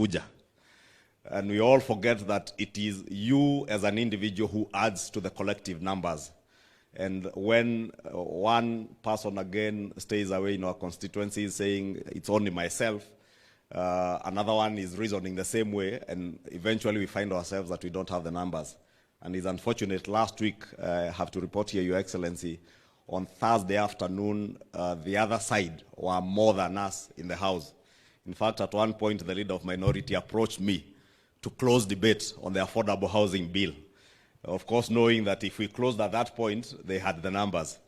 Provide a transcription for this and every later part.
Uja. And we all forget that it is you as an individual who adds to the collective numbers. And when one person again stays away in our constituency saying it's only myself, another one is reasoning the same way, and eventually we find ourselves that we don't have the numbers. And it's unfortunate. Last week, I have to report here, Your Excellency, on Thursday afternoon, the other side were more than us in the House. In fact, at one point, the leader of minority approached me to close debate on the affordable housing bill. Of course, knowing that if we closed at that point, they had the numbers.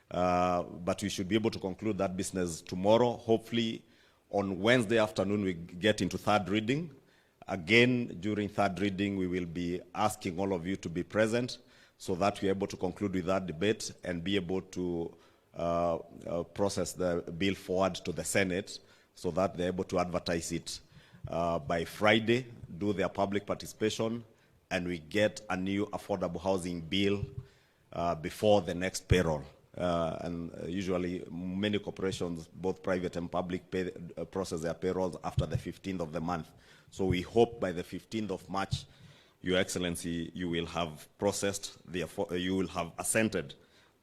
But we should be able to conclude that business tomorrow. Hopefully, on Wednesday afternoon, we get into third reading. Again, during third reading, we will be asking all of you to be present so that we're able to conclude with that debate and be able to process the bill forward to the Senate so that they're able to advertise it by Friday, do their public participation, and we get a new affordable housing bill before the next payroll. And usually many corporations, both private and public, process their payrolls after the 15th of the month. So we hope by the 15th of March, Your Excellency, you will have processed, you will have assented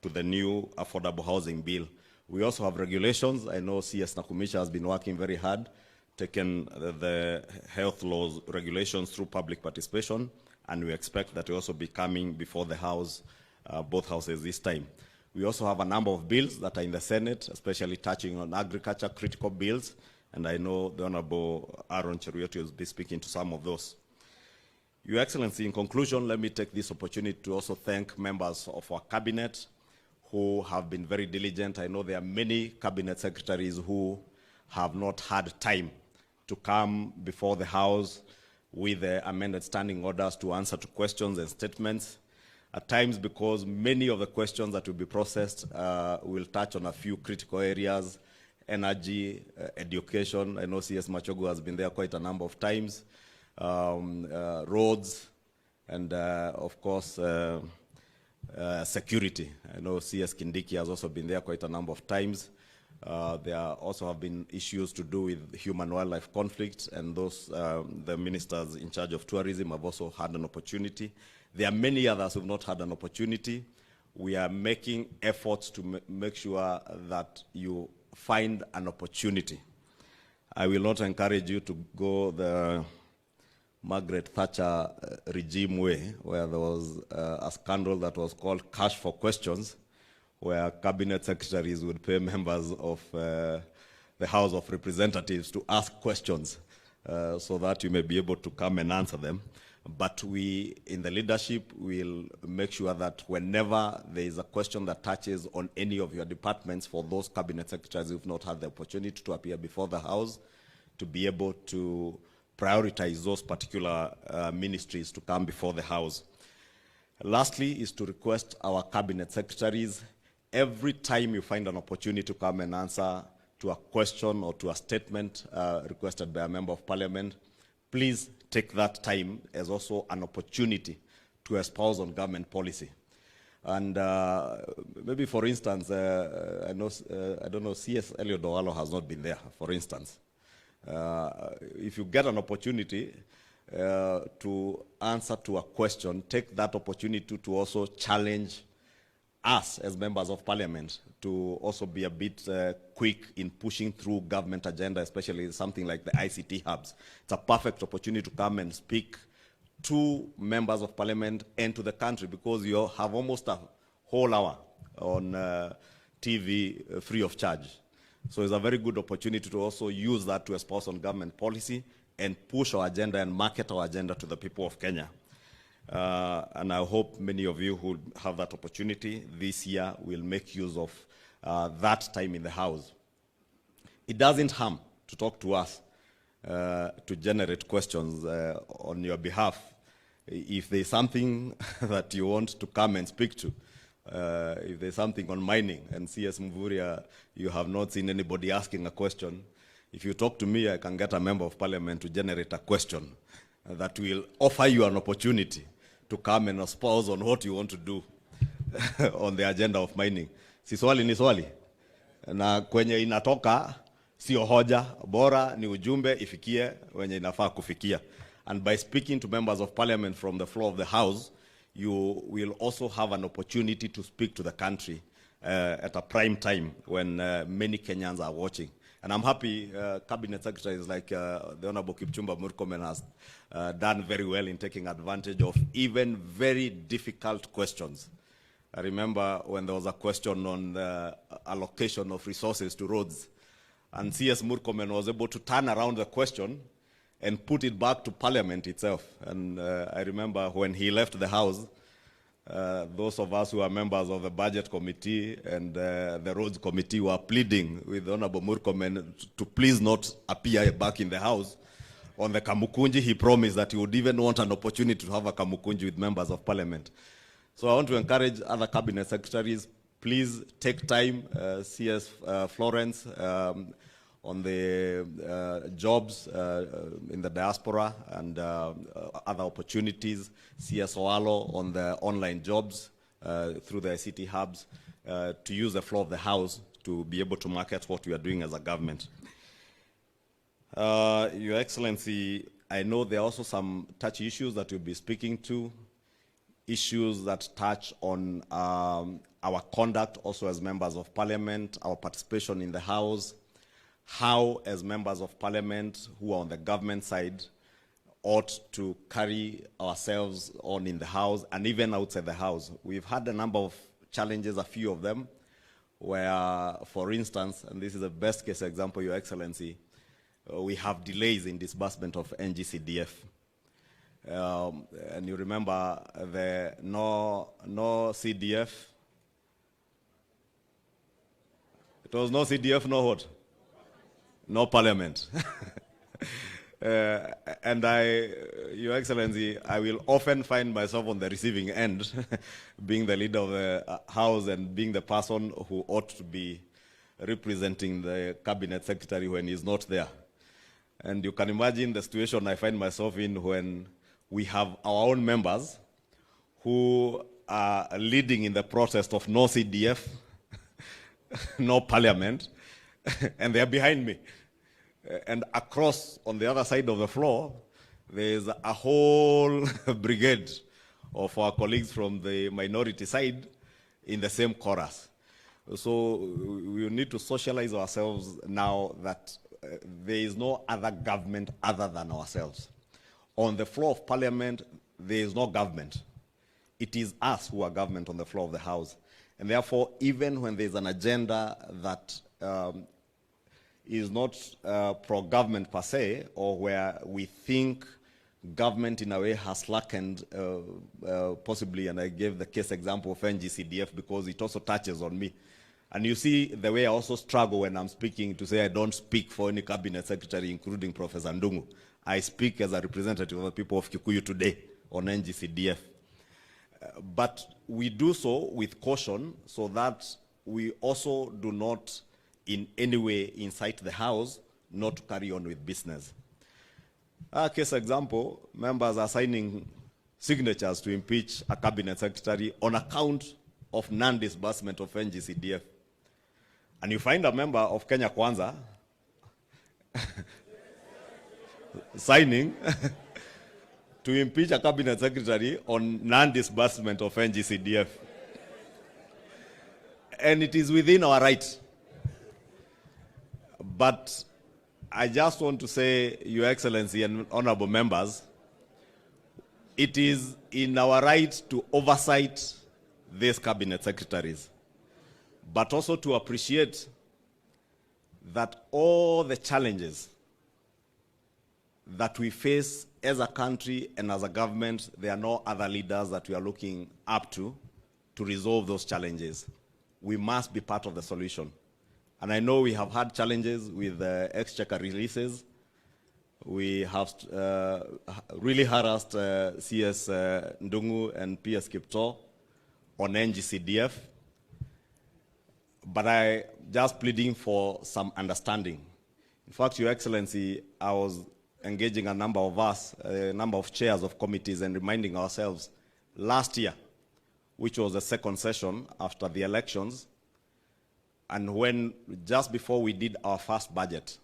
to the new affordable housing bill. We also have regulations. I know CS Nakumisha has been working very hard, taken the health laws regulations through public participation, and we expect that will also be coming before the House, both houses this time. We also have a number of bills that are in the Senate, especially touching on agriculture, critical bills, and I know the Honorable Aaron Cheruiyot will be speaking to some of those. Your Excellency, in conclusion, let me take this opportunity to also thank members of our cabinet who have been very diligent. I know there are many cabinet secretaries who have not had time to come before the House with the amended standing orders to answer to questions and statements. At times, because many of the questions that will be processed will touch on a few critical areas: energy, education. I know CS Machogu has been there quite a number of times. Roads, and of course, security. I know CS Kindiki has also been there quite a number of times. There also have been issues to do with human-wildlife conflicts, and those, the ministers in charge of tourism have also had an opportunity. There are many others who have not had an opportunity. We are making efforts to make sure that you find an opportunity. I will not encourage you to go the Margaret Thatcher regime way, where there was a scandal that was called Cash for Questions, where cabinet secretaries would pay members of the House of Representatives to ask questions so that you may be able to come and answer them. But we, in the leadership, will make sure that whenever there is a question that touches on any of your departments, for those cabinet secretaries who have not had the opportunity to appear before the House, to be able to prioritize those particular ministries to come before the House. Lastly, is to request our cabinet secretaries, every time you find an opportunity to come and answer to a question or to a statement requested by a member of parliament, please take that time as also an opportunity to espouse on government policy. And maybe, for instance, I don't know, CS Elliot Owalo has not been there, for instance. If you get an opportunity to answer to a question, take that opportunity to also challenge us as members of parliament to also be a bit quick in pushing through government agenda, especially something like the ICT hubs. It's a perfect opportunity to come and speak to members of parliament and to the country, because you have almost a whole hour on TV free of charge. So it's a very good opportunity to also use that to espouse on government policy and push our agenda and market our agenda to the people of Kenya. And I hope many of you who have that opportunity this year will make use of that time in the House. It doesn't harm to talk to us, to generate questions on your behalf. If there's something that you want to come and speak to, if there's something on mining, and CS Mvuria, you have not seen anybody asking a question, if you talk to me, I can get a member of parliament to generate a question that will offer you an opportunity to come and espouse on what you want to do on the agenda of mining. Si swali ni swali. Na kwenye inatoka, sio hoja, bora ni ujumbe ifikie wenye inafaa kufikia. And by speaking to members of parliament from the floor of the house, you will also have an opportunity to speak to the country at a prime time when many Kenyans are watching. And I'm happy cabinet secretaries like the Honorable Kipchumba Murkomen has done very well in taking advantage of even very difficult questions. I remember when there was a question on the allocation of resources to roads, and CS Murkomen was able to turn around the question and put it back to Parliament itself. And I remember when he left the House, those of us who are members of the Budget Committee and the Roads Committee were pleading with Honorable Murkomen to please not appear back in the House. On the Kamukunji, he promised that he would even want an opportunity to have a Kamukunji with members of Parliament. So I want to encourage other cabinet secretaries, please take time, CS Florence, on the jobs in the diaspora and other opportunities, CS Oalo on the online jobs through the ICT hubs, to use the floor of the House to be able to market what we are doing as a government. Your Excellency, I know there are also some touchy issues that you'll be speaking to, issues that touch on our conduct also as members of Parliament, our participation in the House, how as members of Parliament who are on the government side ought to carry ourselves on in the House and even outside the House. We've had a number of challenges, a few of them, where, for instance, and this is a best case example, Your Excellency, we have delays in disbursement of NGCDF. And you remember the no CDF. It was no CDF, no what? No Parliament. And Your Excellency, I will often find myself on the receiving end, being the leader of the House and being the person who ought to be representing the cabinet secretary when he's not there. And you can imagine the situation I find myself in when we have our own members who are leading in the process of no CDF, no Parliament, and they're behind me. And across, on the other side of the floor, there's a whole brigade of our colleagues from the minority side in the same chorus. So we need to socialize ourselves now that there is no other government other than ourselves. On the floor of Parliament, there is no government. It is us who are government on the floor of the House. And therefore, even when there's an agenda that is not pro-government per se, or where we think government in a way has slackened, possibly, and I gave the case example of NGCDF because it also touches on me. And you see the way I also struggle when I'm speaking to say I don't speak for any cabinet secretary, including Professor Ndungu. I speak as a representative of the people of Kikuyu today on NGCDF. But we do so with caution so that we also do not in any way incite the House not to carry on with business. Case example, members are signing signatures to impeach a cabinet secretary on account of non-disbursement of NGCDF. And you find a member of Kenya Kwanza signing to impeach a cabinet secretary on non-disbursement of NGCDF. And it is within our right. But I just want to say, Your Excellency and honorable members, it is in our right to oversight these cabinet secretaries, but also to appreciate that all the challenges that we face as a country and as a government, there are no other leaders that we are looking up to resolve those challenges. We must be part of the solution. And I know we have had challenges with exchequer releases. We have really harassed CS Ndungu and PS Kipto on NGCDF. But I just pleading for some understanding. In fact, Your Excellency, I was engaging a number of us, a number of chairs of committees, and reminding ourselves last year, which was the second session after the elections, And when, just before we did our first budget,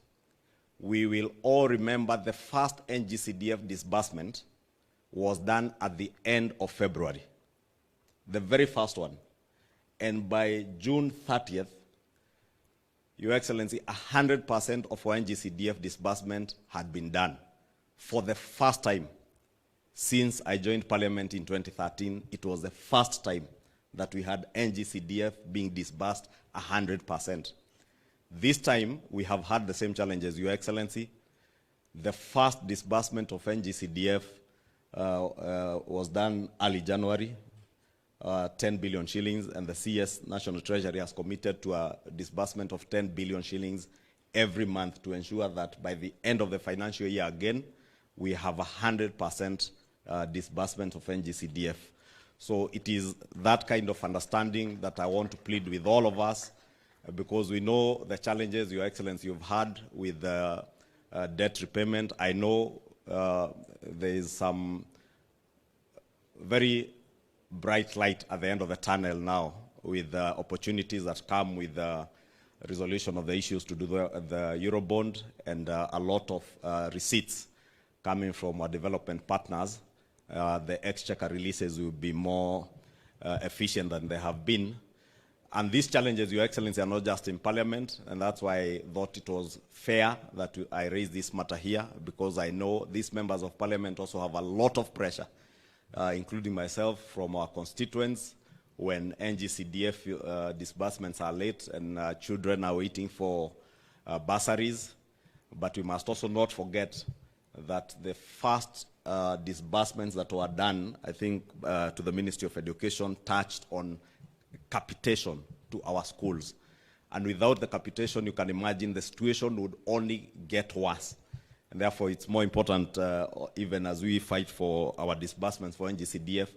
we will all remember the first NGCDF disbursement was done at the end of February, the very first one. And by June 30th, Your Excellency, 100% of our NGCDF disbursement had been done. For the first time since I joined Parliament in 2013, it was the first time that we had NGCDF being disbursed 100%. This time, we have had the same challenges, Your Excellency. The first disbursement of NGCDF was done early January, 10 billion shillings, and the CS National Treasury has committed to a disbursement of 10 billion shillings every month to ensure that by the end of the financial year again, we have 100% disbursement of NGCDF. So it is that kind of understanding that I want to plead with all of us, because we know the challenges, Your Excellency, you've had with debt repayment. I know there is some very bright light at the end of the tunnel now with opportunities that come with the resolution of the issues to do the Eurobond, and a lot of receipts coming from our development partners. The exchequer releases will be more efficient than they have been. And these challenges, Your Excellency, are not just in Parliament, and that's why I thought it was fair that I raise this matter here, because I know these members of Parliament also have a lot of pressure, including myself, from our constituents, when NGCDF disbursements are late and children are waiting for bursaries. But we must also not forget that the first disbursements that were done, I think, to the Ministry of Education, touched on capitation to our schools. And without the capitation, you can imagine the situation would only get worse. And therefore, it's more important, even as we fight for our disbursements for NGCDF,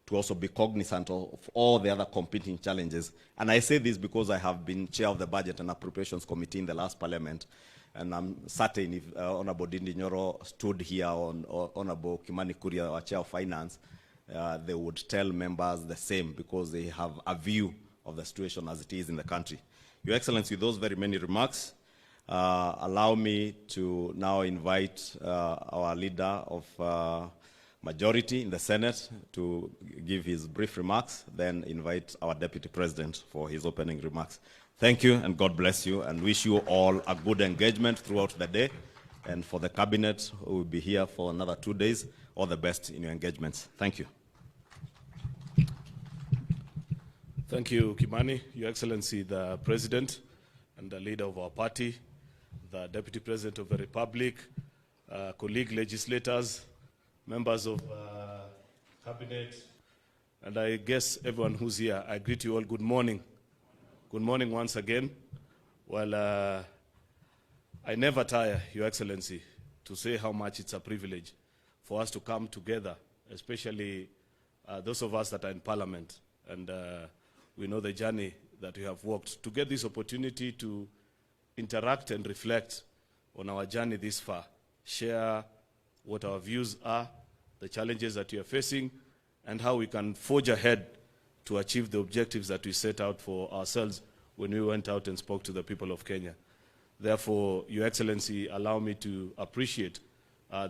to also be cognizant of all the other competing challenges. And I say this because I have been chair of the Budget and Appropriations Committee in the last Parliament. And I'm certain if Honorable Dindi Nyoro stood here, or Honorable Kimani Kuria, our Chair of Finance, they would tell members the same, because they have a view of the situation as it is in the country. Your Excellency, with those very many remarks, allow me to now invite our leader of majority in the Senate to give his brief remarks, then invite our Deputy President for his opening remarks. Thank you, and God bless you, and wish you all a good engagement throughout the day. And for the Cabinet, who will be here for another 2 days, all the best in your engagements. Thank you. Thank you, Kimani. Your Excellency, the President and the leader of our party, the Deputy President of the Republic, colleague legislators, members of Cabinet, and I guess everyone who's here, I greet you all good morning. Good morning once again. Well, I never tire, Your Excellency, to say how much it's a privilege for us to come together, especially those of us that are in Parliament, and we know the journey that we have walked, to get this opportunity to interact and reflect on our journey this far, share what our views are, the challenges that we are facing, and how we can forge ahead to achieve the objectives that we set out for ourselves when we went out and spoke to the people of Kenya. Therefore, Your Excellency, allow me to appreciate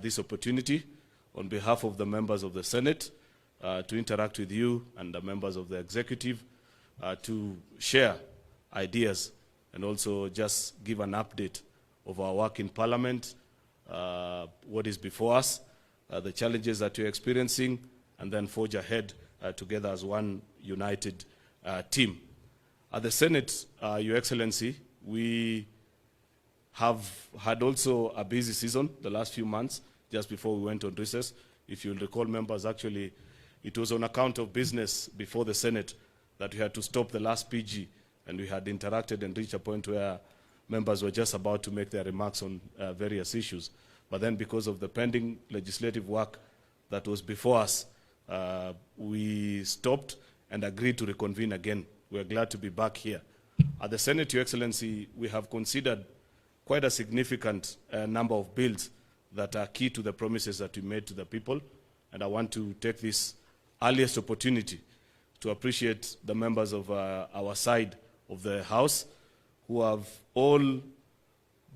this opportunity on behalf of the members of the Senate to interact with you and the members of the executive, to share ideas and also just give an update of our work in Parliament, what is before us, the challenges that we're experiencing, and then forge ahead together as one united team. At the Senate, Your Excellency, we have had also a busy season the last few months, just before we went on recess. If you'll recall, members, actually, it was on account of business before the Senate that we had to stop the last PG, and we had interacted and reached a point where members were just about to make their remarks on various issues. But then, because of the pending legislative work that was before us, we stopped and agreed to reconvene again. We're glad to be back here. At the Senate, Your Excellency, we have considered quite a significant number of bills that are key to the promises that we made to the people. And I want to take this earliest opportunity to appreciate the members of our side of the House who have all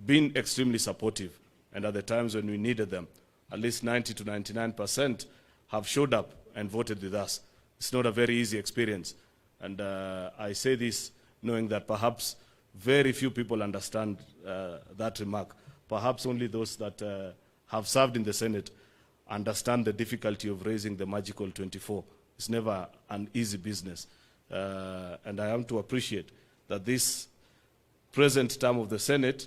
been extremely supportive, and at the times when we needed them, at least 90 to 99% have showed up and voted with us. It's not a very easy experience, and I say this knowing that perhaps very few people understand that remark. Perhaps only those that have served in the Senate understand the difficulty of raising the magical 24. It's never an easy business. And I am to appreciate that this present term of the Senate,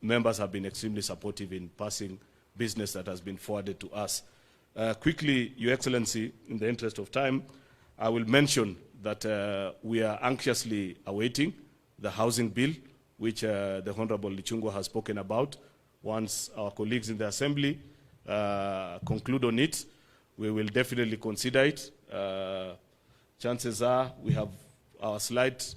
members have been extremely supportive in passing business that has been forwarded to us. Quickly, Your Excellency, in the interest of time, I will mention that we are anxiously awaiting the housing bill, which the Honorable Lichungwa has spoken about. Once our colleagues in the Assembly conclude on it, we will definitely consider it. Chances are we have our slight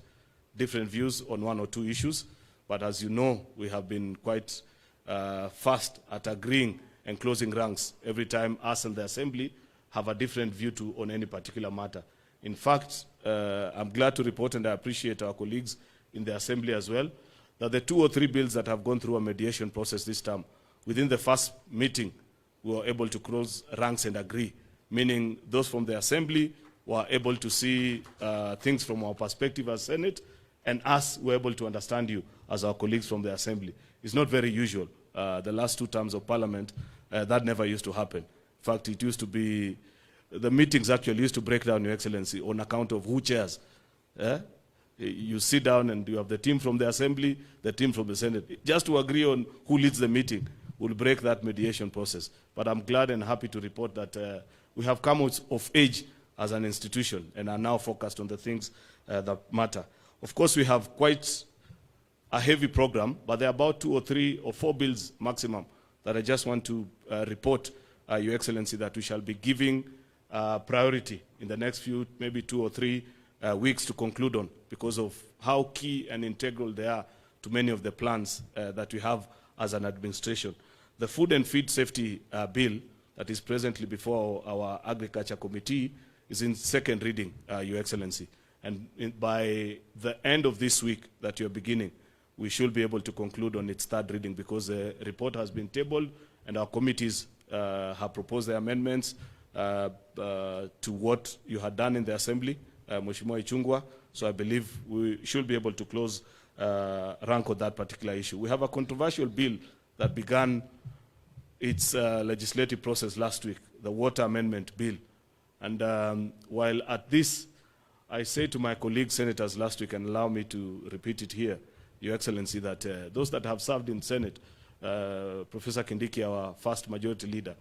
different views on one or two issues, but as you know, we have been quite fast at agreeing and closing ranks every time us and the Assembly have a different view on any particular matter. In fact, I'm glad to report, and I appreciate our colleagues in the Assembly as well, that the 2 or 3 bills that have gone through a mediation process this time, within the first meeting, we were able to close ranks and agree, meaning those from the Assembly were able to see things from our perspective as Senate, and us were able to understand you as our colleagues from the Assembly. It's not very usual. The last 2 terms of Parliament, that never used to happen. In fact, it used to be, the meetings actually used to break down, Your Excellency, on account of who chairs. You sit down and you have the team from the Assembly, the team from the Senate. Just to agree on who leads the meeting will break that mediation process. But I'm glad and happy to report that we have come out of age as an institution and are now focused on the things that matter. Of course, we have quite a heavy program, but there are about 2 or 3 or 4 bills maximum that I just want to report, Your Excellency, that we shall be giving priority in the next few, maybe 2 or 3 weeks to conclude on, because of how key and integral they are to many of the plans that we have as an administration. The Food and Feed Safety Bill that is presently before our Agriculture Committee is in 2nd reading, Your Excellency. And by the end of this week that you're beginning, we should be able to conclude on its 3rd reading, because the report has been tabled and our committees have proposed their amendments to what you had done in the Assembly, Mheshimiwa Ichungwa. So I believe we should be able to close rank on that particular issue. We have a controversial bill that began its legislative process last week, the Water Amendment Bill. And while at this, I say to my colleague senators last week, and allow me to repeat it here, Your Excellency, that those that have served in Senate, Professor Kindiki, our first majority leader,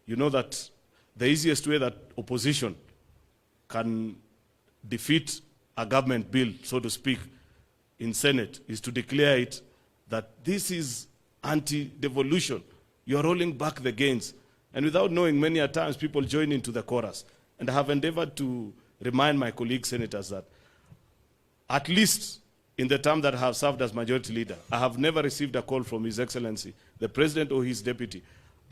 you know that the easiest way that opposition can defeat a government bill, so to speak, in Senate is to declare it that this is anti-devolution. You're rolling back the gains. And without knowing, many a times people join into the chorus. And I have endeavored to remind my colleague senators that at least in the term that I have served as majority leader, I have never received a call from His Excellency, the President or his deputy,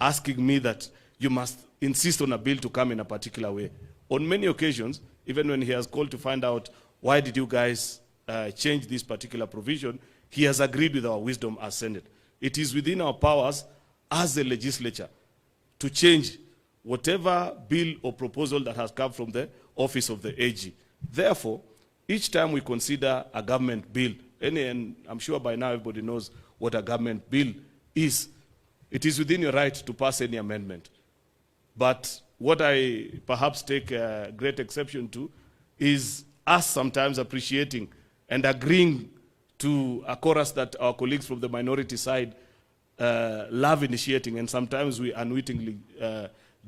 asking me that you must insist on a bill to come in a particular way. On many occasions, even when he has called to find out why did you guys change this particular provision, he has agreed with our wisdom as Senate. It is within our powers as the legislature to change whatever bill or proposal that has come from the office of the AG. Therefore, each time we consider a government bill, and I'm sure by now everybody knows what a government bill is, it is within your right to pass any amendment. But what I perhaps take great exception to is us sometimes appreciating and agreeing to a chorus that our colleagues from the minority side love initiating, and sometimes we unwittingly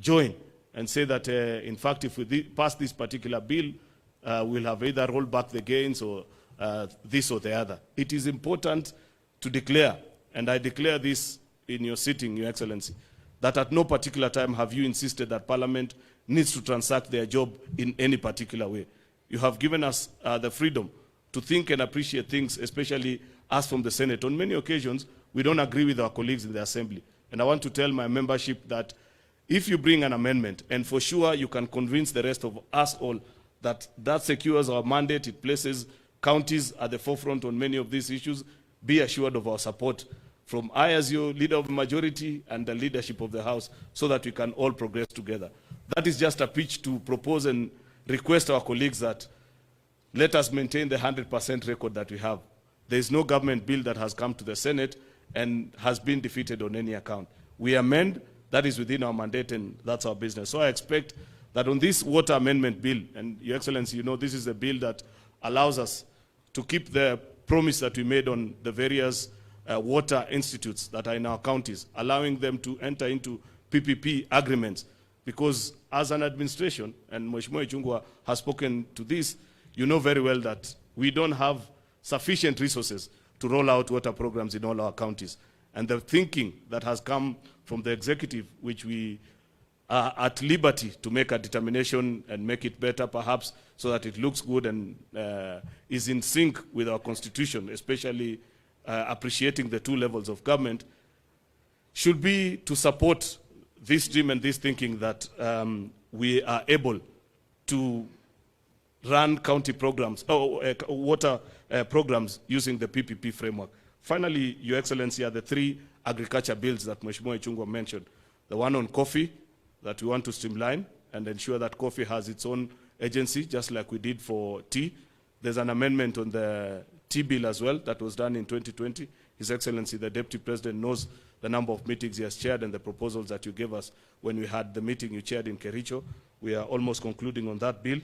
join and say that, in fact, if we pass this particular bill, we'll have either rolled back the gains or this or the other. It is important to declare, and I declare this in your sitting, Your Excellency, that at no particular time have you insisted that Parliament needs to transact their job in any particular way. You have given us the freedom to think and appreciate things, especially us from the Senate. On many occasions, we don't agree with our colleagues in the Assembly. And I want to tell my membership that if you bring an amendment, and for sure you can convince the rest of us all that that secures our mandate, it places counties at the forefront on many of these issues. Be assured of our support from I as your leader of the majority and the leadership of the House, so that we can all progress together. That is just a pitch to propose and request our colleagues that let us maintain the 100% record that we have. There is no government bill that has come to the Senate and has been defeated on any account. We amend, that is within our mandate, and that's our business. So I expect that on this water amendment bill, and Your Excellency, you know this is a bill that allows us to keep the promise that we made on the various water institutes that are in our counties, allowing them to enter into PPP agreements. Because as an administration, and Mheshimiwa Ichung'wah has spoken to this, you know very well that we don't have sufficient resources to roll out water programs in all our counties. And the thinking that has come from the executive, which we are at liberty to make a determination and make it better perhaps, so that it looks good and is in sync with our constitution, especially appreciating the two levels of government, should be to support this dream and this thinking that we are able to run county programs, water programs using the PPP framework. Finally, Your Excellency, are the three agriculture bills that Mheshimiwa Ichung'wah mentioned. The one on coffee, that we want to streamline and ensure that coffee has its own agency, just like we did for tea. There's an amendment on the tea bill as well that was done in 2020. His Excellency, the Deputy President, knows the number of meetings he has chaired and the proposals that you gave us when we had the meeting you chaired in Kericho. We are almost concluding on that bill.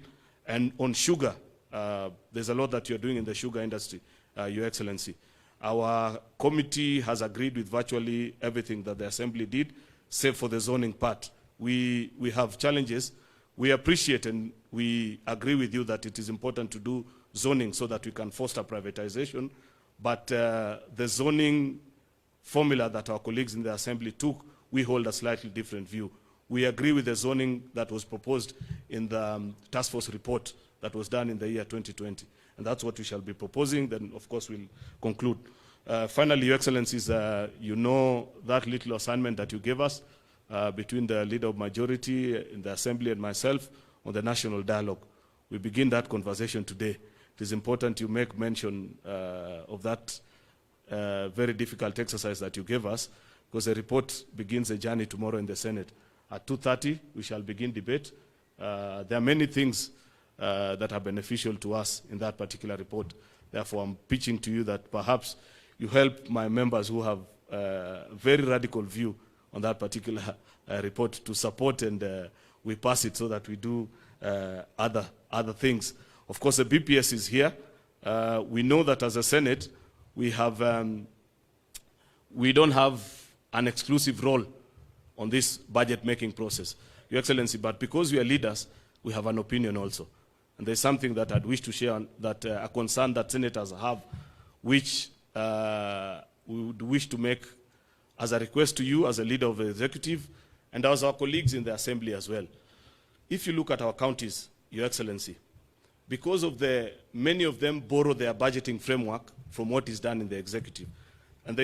And on sugar, there's a lot that you're doing in the sugar industry, Your Excellency. Our committee has agreed with virtually everything that the Assembly did, save for the zoning part. We have challenges. We appreciate and we agree with you that it is important to do zoning so that we can foster privatization. But the zoning formula that our colleagues in the Assembly took, we hold a slightly different view. We agree with the zoning that was proposed in the task force report that was done in the year 2020. And that's what we shall be proposing. Then, of course, we'll conclude. Finally, Your Excellencies, you know that little assignment that you gave us between the leader of majority in the Assembly and myself on the national dialogue. We begin that conversation today. It is important you make mention of that very difficult exercise that you gave us, because the report begins a journey tomorrow in the Senate. At 2:30, we shall begin debate. There are many things that are beneficial to us in that particular report. Therefore, I'm pitching to you that perhaps you help my members who have a very radical view on that particular report to support, and we pass it so that we do other things. Of course, the BPS is here. We know that as a Senate, we don't have an exclusive role on this budget-making process, Your Excellency, but because we are leaders, we have an opinion also. And there's something that I'd wish to share, that a concern that senators have, which we would wish to make as a request to you as a leader of the executive and as our colleagues in the Assembly as well. If you look at our counties, Your Excellency, because of many of them borrow their budgeting framework from what is done in the executive. And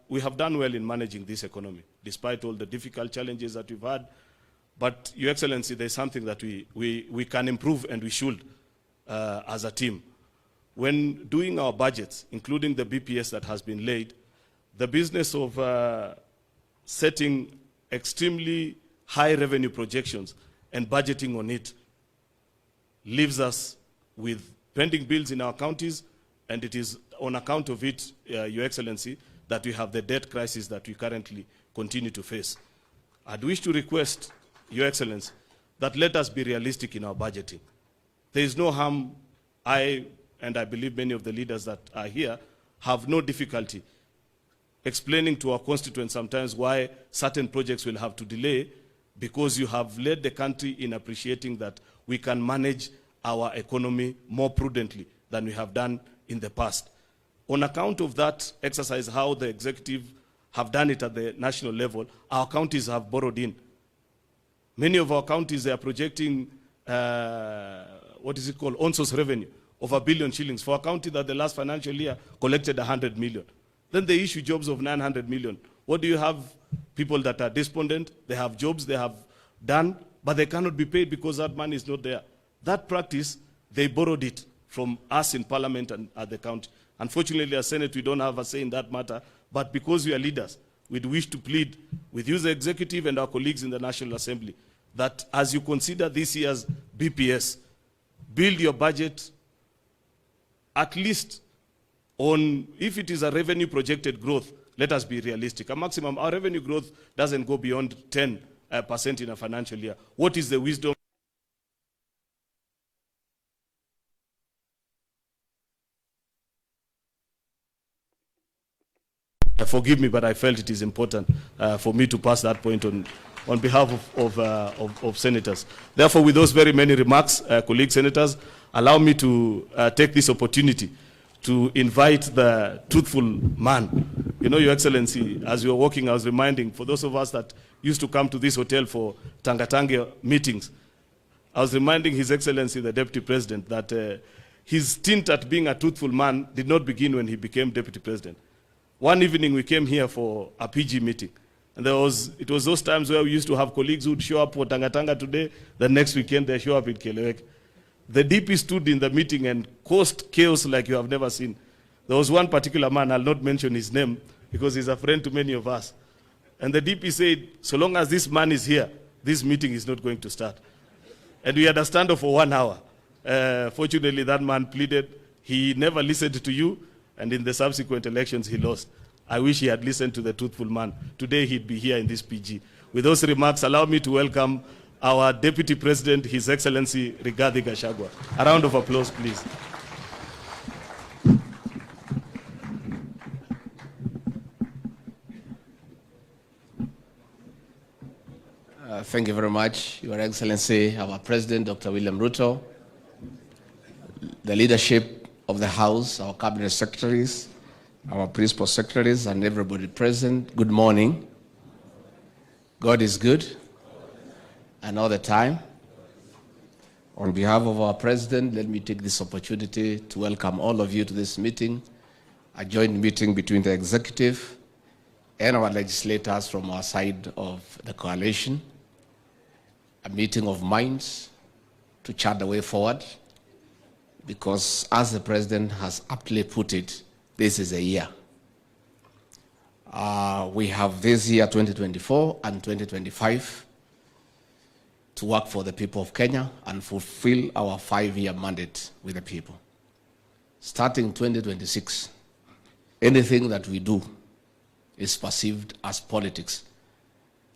we have done well in managing this economy, despite all the difficult challenges that we've had. But, Your Excellency, there's something that we can improve, and we should as a team. When doing our budgets, including the BPS that has been laid, the business of setting extremely high revenue projections and budgeting on it leaves us with pending bills in our counties, and it is on account of it, Your Excellency, that we have the debt crisis that we currently continue to face. I'd wish to request, Your Excellency, that let us be realistic in our budgeting. There is no harm. And I believe many of the leaders that are here have no difficulty explaining to our constituents sometimes why certain projects will have to delay, because you have led the country in appreciating that we can manage our economy more prudently than we have done in the past. On account of that exercise, how the executive have done it at the national level, our counties have borrowed in. Many of our counties, they are projecting, on-source revenue of 1 billion shillings for a county that the last financial year collected 100 million. Then they issue jobs of 900 million. What do you have? People that are despondent, they have jobs they have done, but they cannot be paid because that money is not there. That practice, they borrowed it from us in Parliament and at the county. Unfortunately, as Senate, we don't have a say in that matter, but because we are leaders, we'd wish to plead with you, the executive, and our colleagues in the National Assembly, that as you consider this year's BPS, build your budget at least on, if it is a revenue projected growth, let us be realistic. A maximum, our revenue growth doesn't go beyond 10% in a financial year. What is the wisdom? Forgive me, but I felt it is important for me to pass that point on behalf of senators. Therefore, with those very many remarks, colleague senators, allow me to take this opportunity to invite the truthful man. You know, Your Excellency, as you were walking, I was reminding, for those of us that used to come to this hotel for Tangatanga meetings, I was reminding His Excellency, the Deputy President, that his stint at being a truthful man did not begin when he became Deputy President. One evening we came here for a PG meeting, and it was those times where we used to have colleagues who would show up for Tangatanga today, the next weekend they show up in Kelewek. The DP stood in the meeting and caused chaos like you have never seen. There was one particular man, I'll not mention his name, because he's a friend to many of us. And the DP said, so long as this man is here, this meeting is not going to start. And we had a standoff for 1 hour. Fortunately, that man pleaded. He never listened to you, and in the subsequent elections, he lost. I wish he had listened to the truthful man. Today, he'd be here in this PG. With those remarks, allow me to welcome our Deputy President, His Excellency Rigathi Gachagua. A round of applause, please. Thank you very much, Your Excellency, our President, Dr. William Ruto, the leadership of the House, our Cabinet Secretaries, our Principal Secretaries, and everybody present. Good morning. God is good, and all the time. On behalf of our President, let me take this opportunity to welcome all of you to this meeting, a joint meeting between the Executive and our legislators from our side of the coalition, a meeting of minds to chart the way forward, because as the President has aptly put it, this is a year. We have this year, 2024 and 2025, to work for the people of Kenya and fulfill our 5-year mandate with the people. Starting 2026, anything that we do is perceived as politics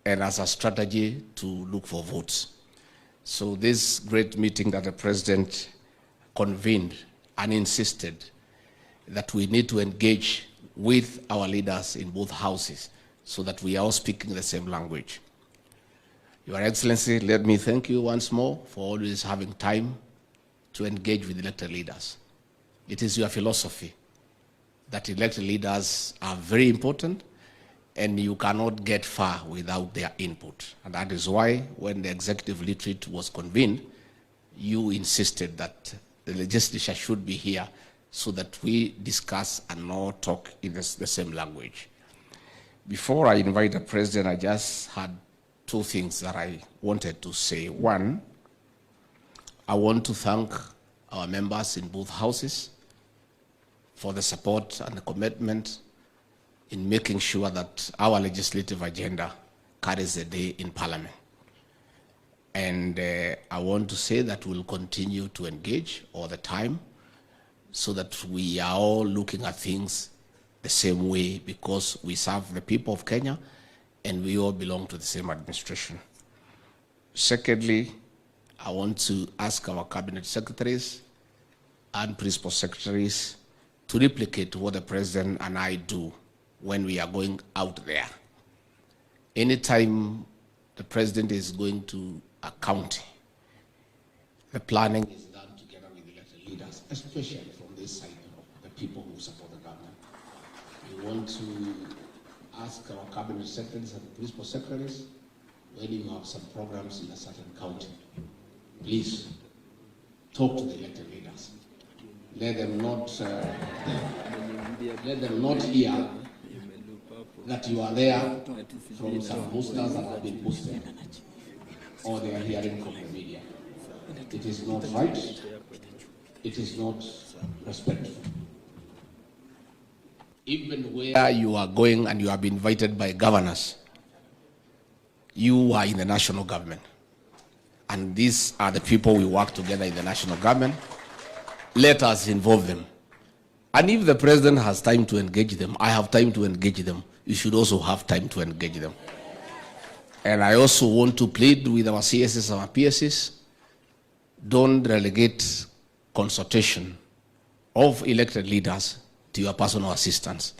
and as a strategy to look for votes. So this great meeting that the President convened and insisted that we need to engage with our leaders in both houses so that we are all speaking the same language. Your Excellency, let me thank you once more for always having time to engage with elected leaders. It is your philosophy that elected leaders are very important, and you cannot get far without their input. And that is why when the executive retreat was convened, you insisted that the legislature should be here so that we discuss and not talk in the same language. Before I invite the President, I just had 2 things that I wanted to say. One, I want to thank our members in both houses for the support and the commitment in making sure that our legislative agenda carries the day in Parliament. And I want to say that we'll continue to engage all the time so that we are all looking at things the same way, because we serve the people of Kenya and we all belong to the same administration. Secondly, I want to ask our Cabinet Secretaries and Principal Secretaries to replicate what the President and I do when we are going out there. Anytime the President is going to a county, the planning is done together with elected leaders, especially from this side of the people who support the government. We want to ask our Cabinet Secretaries and Principal Secretaries, when you have some programs in a certain county, please talk to the elected leaders. Let them not hear that you are there from some posters that have been posted, or they are hearing from the media. It is not right. it is not respectful. Even where you are going and you have been invited by governors, you are in the national government. And these are the people we work together in the national government. Let us involve them. And if the president has time to engage them, I have time to engage them. You should also have time to engage them. And I also want to plead with our CSS and our PSS, don't relegate consultation of elected leaders to your personal assistants.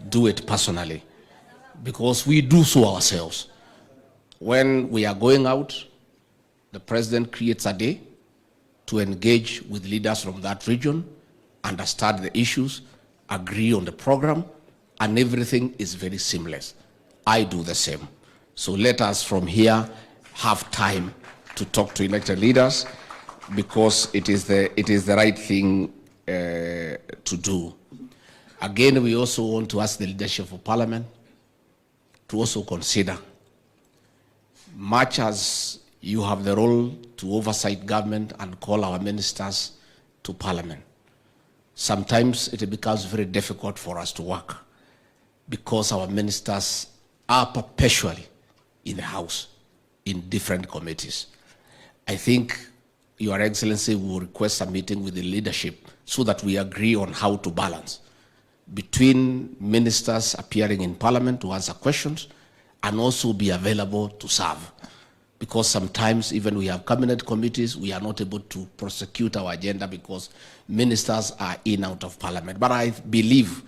Do it personally, because we do so ourselves. When we are going out, the president creates a day to engage with leaders from that region, understand the issues, agree on the program, and everything is very seamless. I do the same. So let us from here have time to talk to elected leaders, because it is the right thing to do. Again, we also want to ask the leadership of Parliament to also consider, much as you have the role to oversight government and call our ministers to Parliament, sometimes it becomes very difficult for us to work because our ministers are perpetually in the House, in different committees. I think Your Excellency will request a meeting with the leadership so that we agree on how to balance between ministers appearing in Parliament to answer questions and also be available to serve. Because sometimes even we have cabinet committees, we are not able to prosecute our agenda because ministers are in out of Parliament. But I believe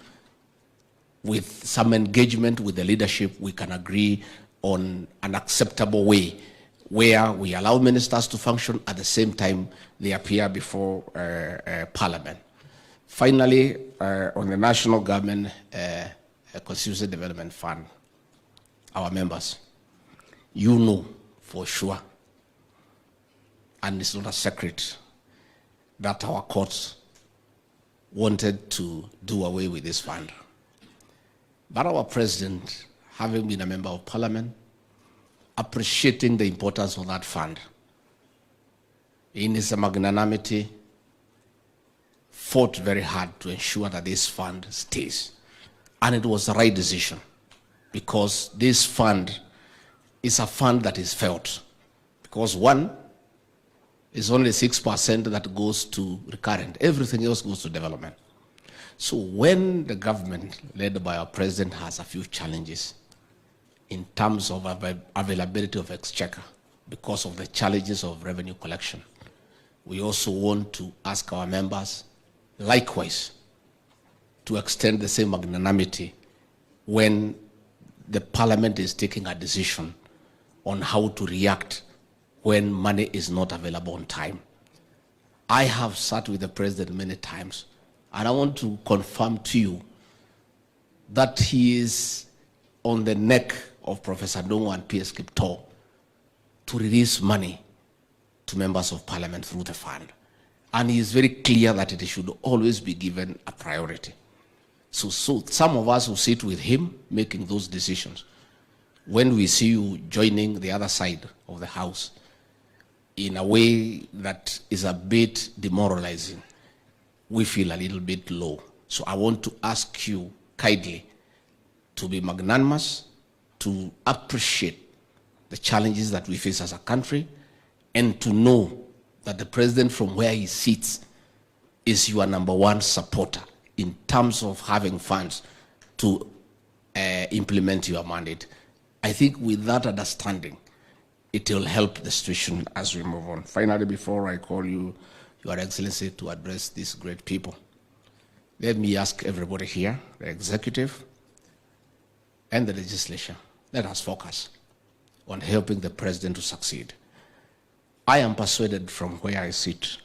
with some engagement with the leadership, we can agree on an acceptable way where we allow ministers to function at the same time they appear before Parliament. Finally, on the National Government Constituency Development Fund, our members, you know for sure, and it's not a secret, that our courts wanted to do away with this fund. But our president, having been a member of Parliament, appreciating the importance of that fund, in his magnanimity, fought very hard to ensure that this fund stays. And it was the right decision, because this fund is a fund that is felt. Because one, is only 6% that goes to recurrent. Everything else goes to development. So when the government, led by our president, has a few challenges in terms of availability of exchequer because of the challenges of revenue collection, we also want to ask our members, likewise, to extend the same magnanimity when the Parliament is taking a decision on how to react when money is not available on time. I have sat with the president many times, and I want to confirm to you that he is on the neck of Professor Ndung'u and PS Kiptoo to release money to members of Parliament through the fund. And he is very clear that it should always be given a priority. So some of us who sit with him making those decisions, when we see you joining the other side of the House in a way that is a bit demoralizing, we feel a little bit low. So I want to ask you kindly to be magnanimous, to appreciate the challenges that we face as a country, and to know that the president from where he sits is your #1 supporter in terms of having funds to implement your mandate. I think with that understanding, it will help the situation as we move on. Finally, before I call you, Your Excellency, to address these great people, let me ask everybody here, the executive and the legislature, let us focus on helping the president to succeed. I am persuaded from where I sit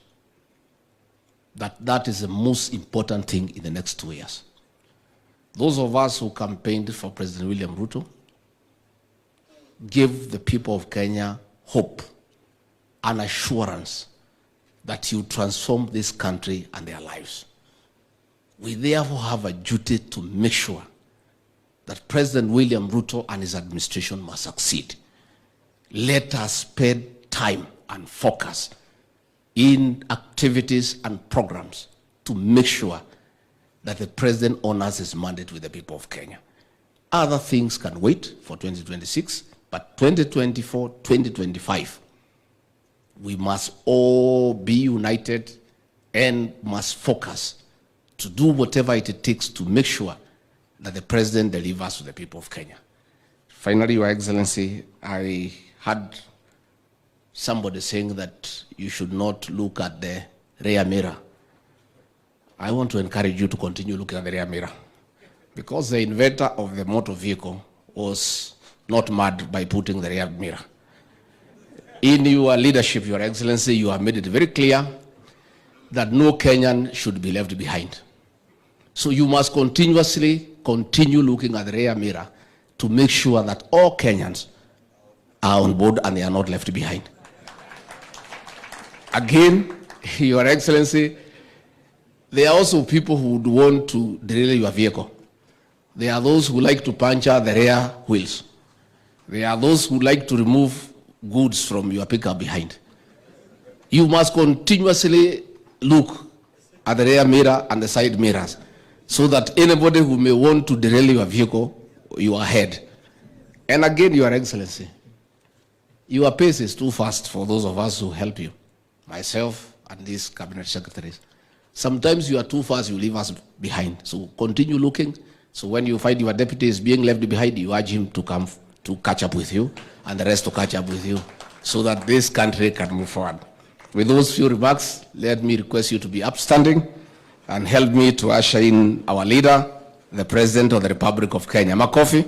that that is the most important thing in the next 2 years. Those of us who campaigned for President William Ruto give the people of Kenya hope and assurance that you transform this country and their lives. We therefore have a duty to make sure that President William Ruto and his administration must succeed. Let us spend time and focus in activities and programs to make sure that the president honors his mandate with the people of Kenya. Other things can wait for 2026, but 2024, 2025, we must all be united and must focus to do whatever it takes to make sure that the president delivers to the people of Kenya. Finally, Your Excellency, I had somebody saying that you should not look at the rear mirror. I want to encourage you to continue looking at the rear mirror, because the inventor of the motor vehicle was not mad by putting the rear mirror. In your leadership, Your Excellency, you have made it very clear that no Kenyan should be left behind. So you must continue looking at the rear mirror to make sure that all Kenyans are on board and they are not left behind. Again, Your Excellency, there are also people who would want to derail your vehicle. There are those who like to puncture the rear wheels. There are those who like to remove goods from your pickup behind. You must continuously look at the rear mirror and the side mirrors so that anybody who may want to derail your vehicle, you are ahead. And again, Your Excellency, your pace is too fast for those of us who help you, myself and these cabinet secretaries. Sometimes you are too fast, you leave us behind. So continue looking. So when you find your deputy is being left behind, you urge him to come to catch up with you and the rest to catch up with you so that this country can move forward. With those few remarks, let me request you to be upstanding and help me to usher in our leader, the President of the Republic of Kenya. Makofi.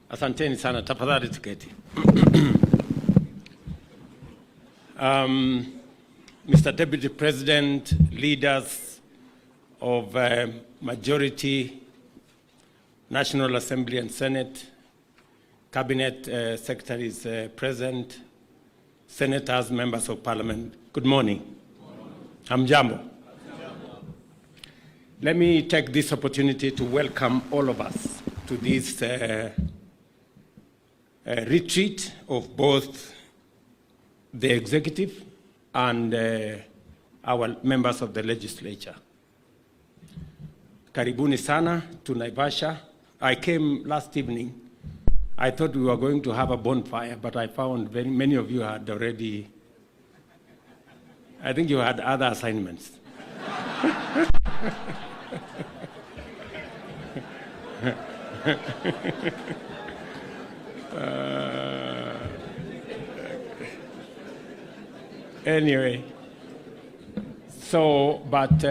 Asanteni sana, tafadhali tuketi. Mr. Deputy President, leaders of majority, National Assembly and Senate, Cabinet secretaries present, senators, members of parliament, good morning. Hamjambo. Let me take this opportunity to welcome all of us to this retreat of both the executive and our members of the legislature. Karibuni sana to Naivasha. I came last evening. I thought we were going to have a bonfire, but I found many of you had already, I think you had other assignments. Anyway, so, but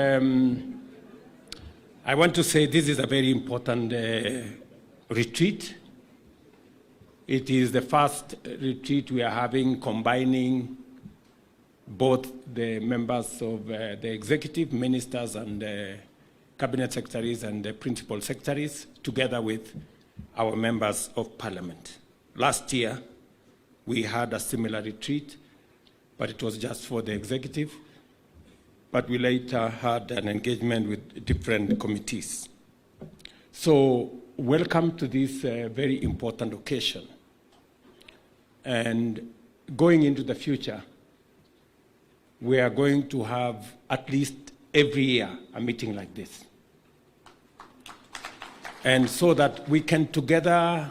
I want to say this is a very important retreat. It is the first retreat we are having combining both the members of the executive, ministers and cabinet secretaries and the principal secretaries, together with our members of parliament. Last year, we had a similar retreat, but it was just for the executive. But we later had an engagement with different committees. So welcome to this very important occasion. And going into the future, we are going to have at least every year a meeting like this. And so that we can together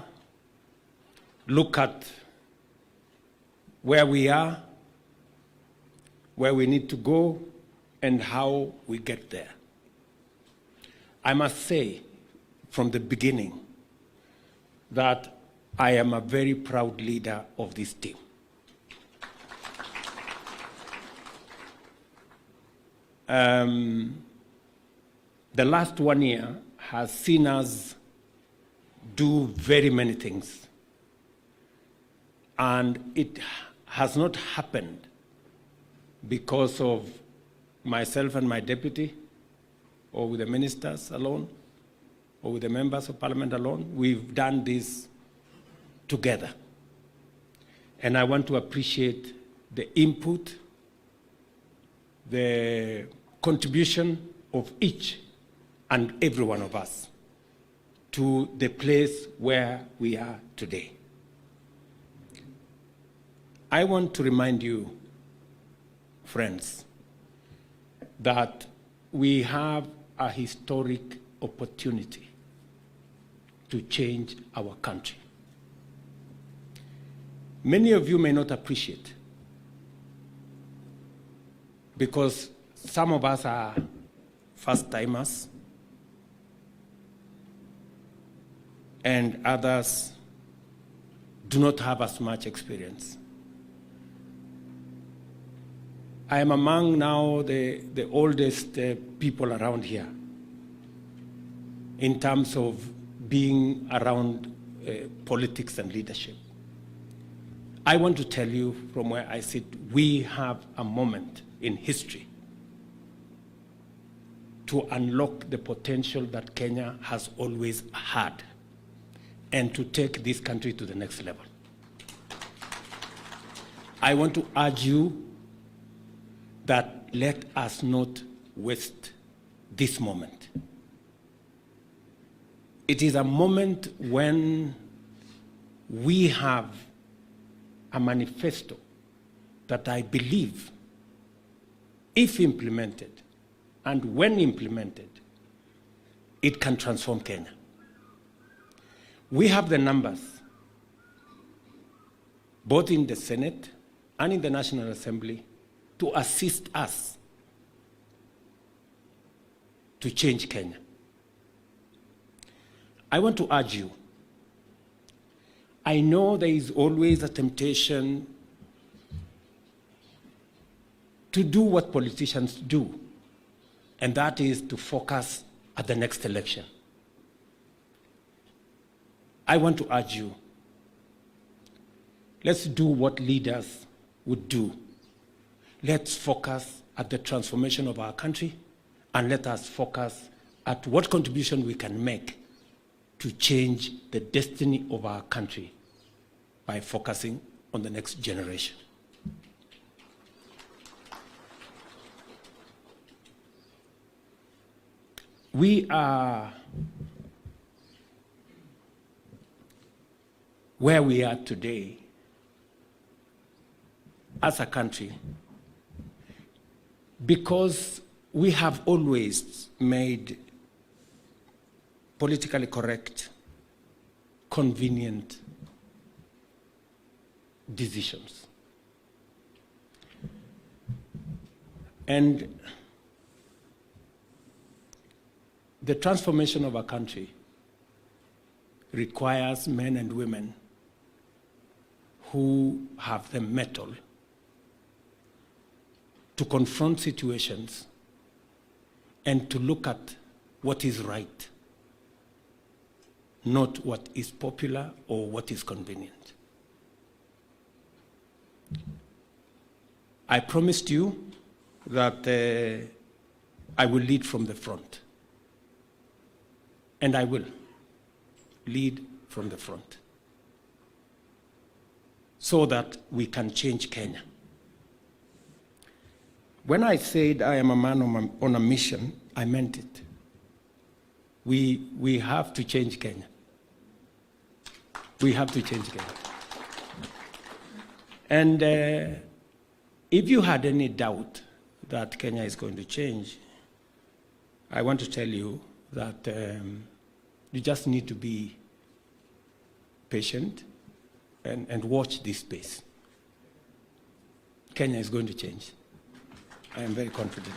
look at where we are, where we need to go, and how we get there. I must say from the beginning that I am a very proud leader of this team. The last 1 year has seen us do very many things. And it has not happened because of myself and my deputy, or with the ministers alone, or with the members of parliament alone. We've done this together. And I want to appreciate the input, the contribution of each and every one of us to the place where we are today. I want to remind you, friends, that we have a historic opportunity to change our country. Many of you may not appreciate, because some of us are first-timers and others do not have as much experience. I am among now the oldest people around here in terms of being around politics and leadership. I want to tell you from where I sit, we have a moment in history to unlock the potential that Kenya has always had and to take this country to the next level. I want to urge you that let us not waste this moment. It is a moment when we have a manifesto that I believe, if implemented and when implemented, it can transform Kenya. We have the numbers, both in the Senate and in the National Assembly, to assist us to change Kenya. I want to urge you, I know there is always a temptation to do what politicians do, and that is to focus at the next election. I want to urge you, let's do what leaders would do. Let's focus at the transformation of our country, and let us focus at what contribution we can make to change the destiny of our country by focusing on the next generation. We are where we are today as a country because we have always made politically correct, convenient decisions. And the transformation of a country requires men and women who have the mettle to confront situations and to look at what is right, not what is popular or what is convenient. I promised you that I will lead from the front. And I will lead from the front so that we can change Kenya. When I said I am a man on a mission, I meant it. We have to change Kenya. We have to change Kenya. And if you had any doubt that Kenya is going to change, I want to tell you that you just need to be patient and watch this space. Kenya is going to change. I am very confident.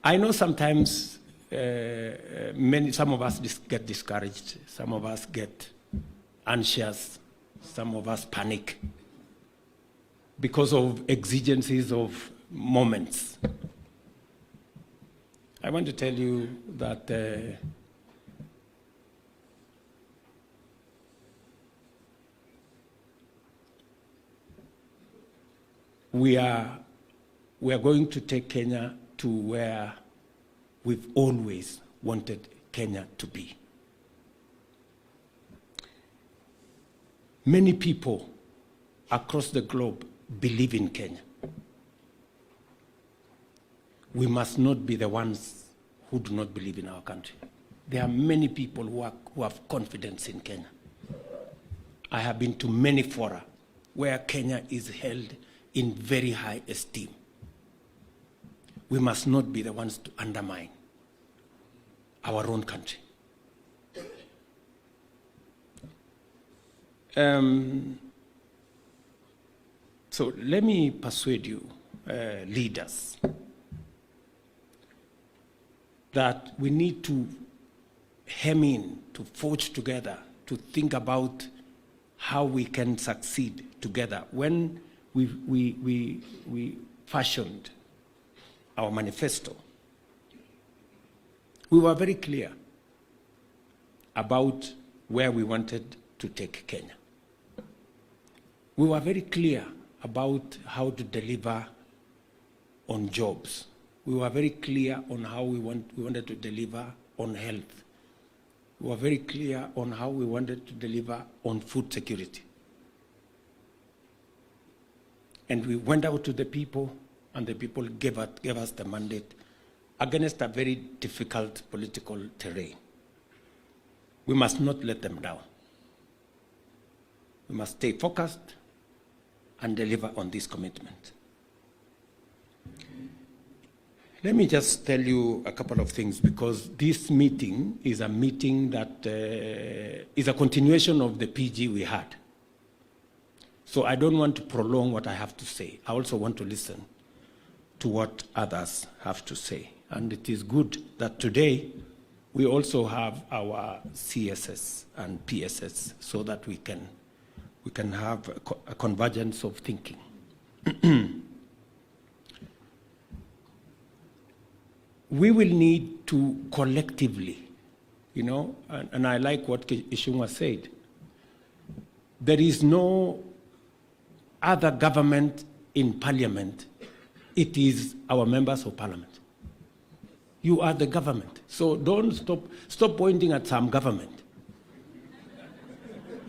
I know sometimes some of us get discouraged, some of us get anxious, some of us panic because of exigencies of moments. I want to tell you that we are going to take Kenya to where we've always wanted Kenya to be. Many people across the globe believe in Kenya. We must not be the ones who do not believe in our country. There are many people who have confidence in Kenya. I have been to many fora where Kenya is held in very high esteem. We must not be the ones to undermine our own country. So let me persuade you, leaders, that we need to hem in, to forge together, to think about how we can succeed together. When we fashioned our manifesto, we were very clear about where we wanted to take Kenya. We were very clear about how to deliver on jobs. We were very clear on how we wanted to deliver on health. We were very clear on how we wanted to deliver on food security. And we went out to the people, and the people gave us the mandate against a very difficult political terrain. We must not let them down. We must stay focused and deliver on this commitment. Let me just tell you a couple of things, because this meeting is a meeting that is a continuation of the PG we had. So I don't want to prolong what I have to say. I also want to listen to what others have to say. And it is good that today we also have our CSS and PSS so that we can have a convergence of thinking. We will need to collectively, and I like what Ishungwa said, there is no other government in parliament. It is our members of parliament. You are the government. So don't stop pointing at some government.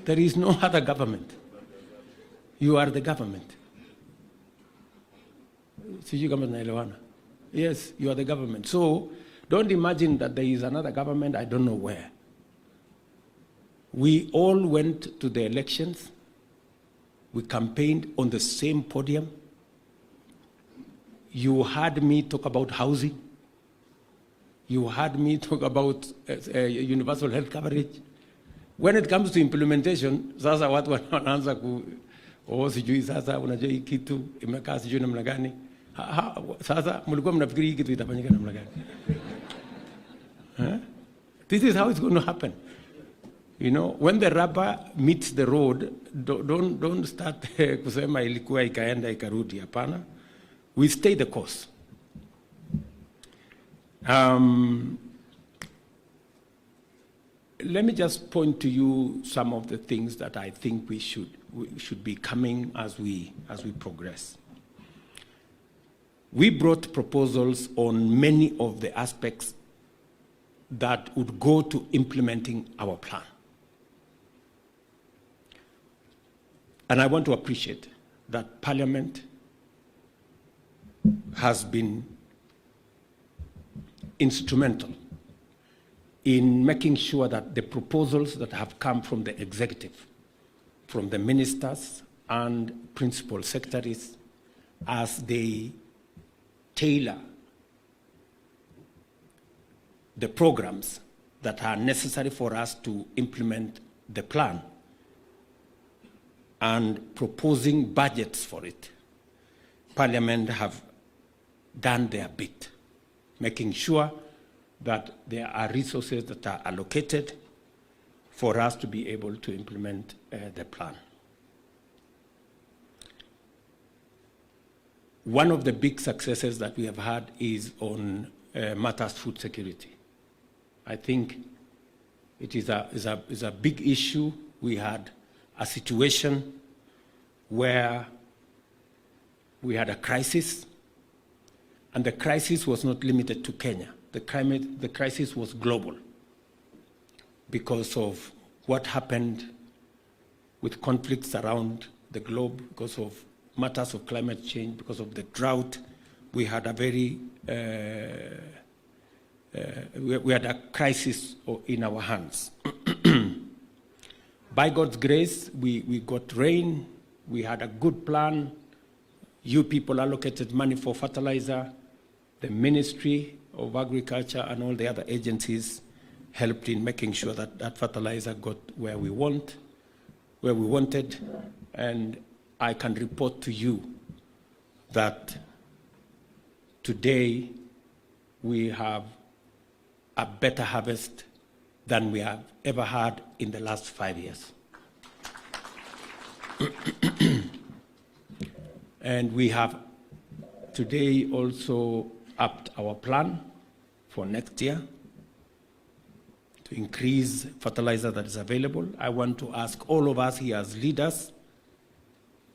There is no other government. You are the government. Yes, you are the government. So don't imagine that there is another government, I don't know where. We all went to the elections. We campaigned on the same podium. You heard me talk about housing. You heard me talk about universal health coverage. When it comes to implementation, sasa watu wanaanza sijui sasa unajua hii kitu imekaa sijui namna gani. Sasa mlikuwa mnafikiri hii kitu itafanyika namna gani? This is how it's going to happen. When the rubber meets the road, don't start kusema ilikuwa ikaenda ikarudi. Hapana. We stay the course. Let me just point to you some of the things that I think we should be coming as we progress. We brought proposals on many of the aspects that would go to implementing our plan. And I want to appreciate that Parliament has been instrumental in making sure that the proposals that have come from the executive, from the ministers and principal secretaries, as they tailor the programs that are necessary for us to implement the plan and proposing budgets for it, Parliament have done their bit, making sure that there are resources that are allocated for us to be able to implement the plan. One of the big successes that we have had is on matters food security. I think it is a big issue. We had a situation where we had a crisis, and the crisis was not limited to Kenya. The crisis was global because of what happened with conflicts around the globe, because of matters of climate change, because of the drought. We had a very we had a crisis in our hands. By God's grace, we got rain We had a good plan. You people allocated money for fertilizer. The Ministry of Agriculture and all the other agencies helped in making sure that that fertilizer got where we wanted. And I can report to you that today we have a better harvest than we have ever had in the last 5 years. And we have today also upped our plan for next year to increase fertilizer that is available. I want to ask all of us here as leaders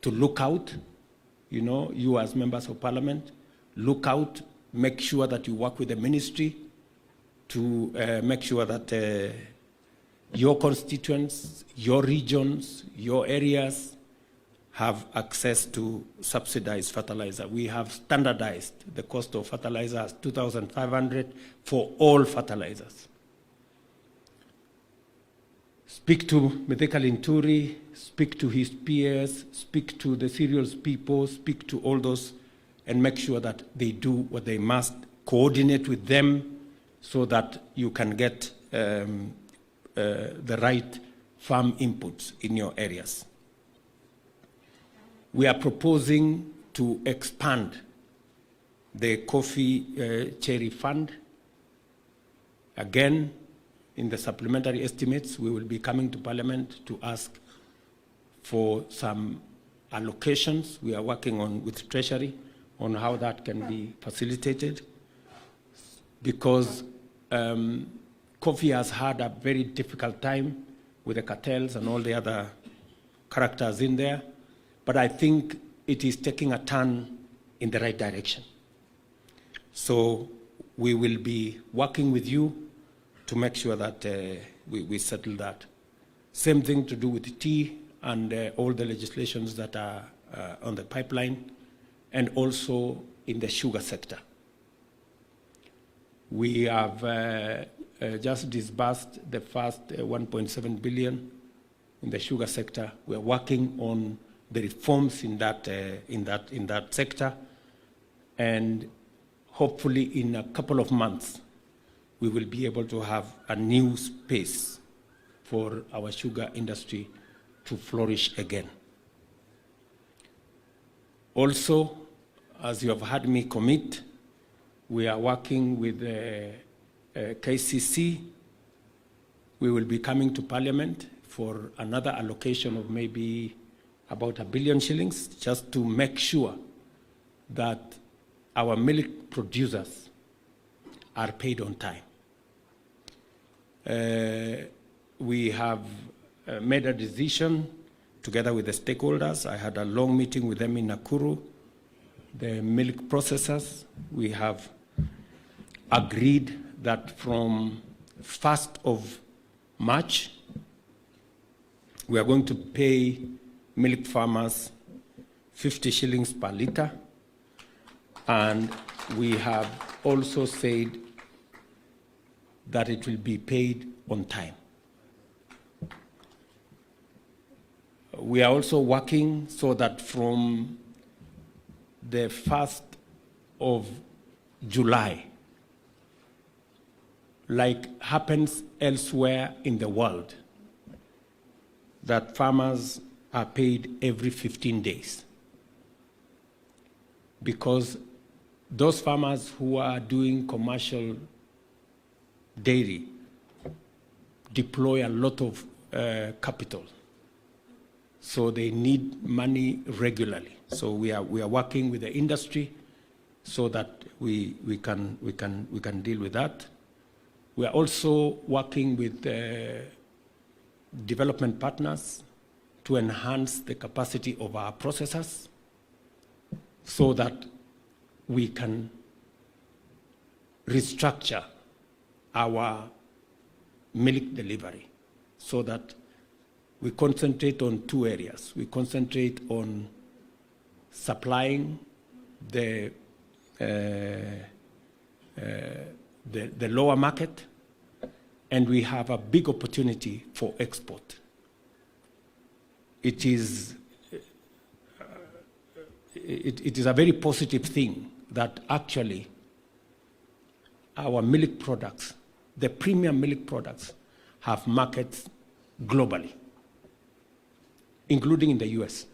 to look out, you as members of parliament, look out, make sure that you work with the ministry to make sure that your constituents, your regions, your areas have access to subsidized fertilizer. We have standardized the cost of fertilizer as 2,500 for all fertilizers. Speak to Mithika Linturi, speak to his peers, speak to the cereals people, speak to all those, and make sure that they do what they must, coordinate with them so that you can get the right farm inputs in your areas. We are proposing to expand the coffee cherry fund. Again, in the supplementary estimates, we will be coming to Parliament to ask for some allocations. We are working on with Treasury on how that can be facilitated, because coffee has had a very difficult time with the cartels and all the other characters in there. But I think it is taking a turn in the right direction. So we will be working with you to make sure that we settle that. Same thing to do with tea and all the legislations that are on the pipeline, and also in the sugar sector. We have just disbursed the first 1.7 billion in the sugar sector. We are working on the reforms in that sector, and hopefully in a couple of months we will be able to have a new space for our sugar industry to flourish again. Also, as you have heard me commit, we are working with KCC. We will be coming to Parliament for another allocation of maybe about 1 billion shillings, just to make sure that our milk producers are paid on time. We have made a decision together with the stakeholders. I had a long meeting with them in Nakuru. The milk processors, we have agreed that from 1st of March, we are going to pay milk farmers 50 shillings per litre, and we have also said that it will be paid on time. We are also working so that from the 1st of July, like happens elsewhere in the world, that farmers are paid every 15 days. Because those farmers who are doing commercial dairy deploy a lot of capital. So they need money regularly. So we are working with the industry so that we can deal with that. We are also working with development partners to enhance the capacity of our processors so that we can restructure our milk delivery so that we concentrate on two areas. We concentrate on supplying the lower market, and we have a big opportunity for export. It is it is a very positive thing that actually our milk products, the premium milk products, have markets globally, including in the US.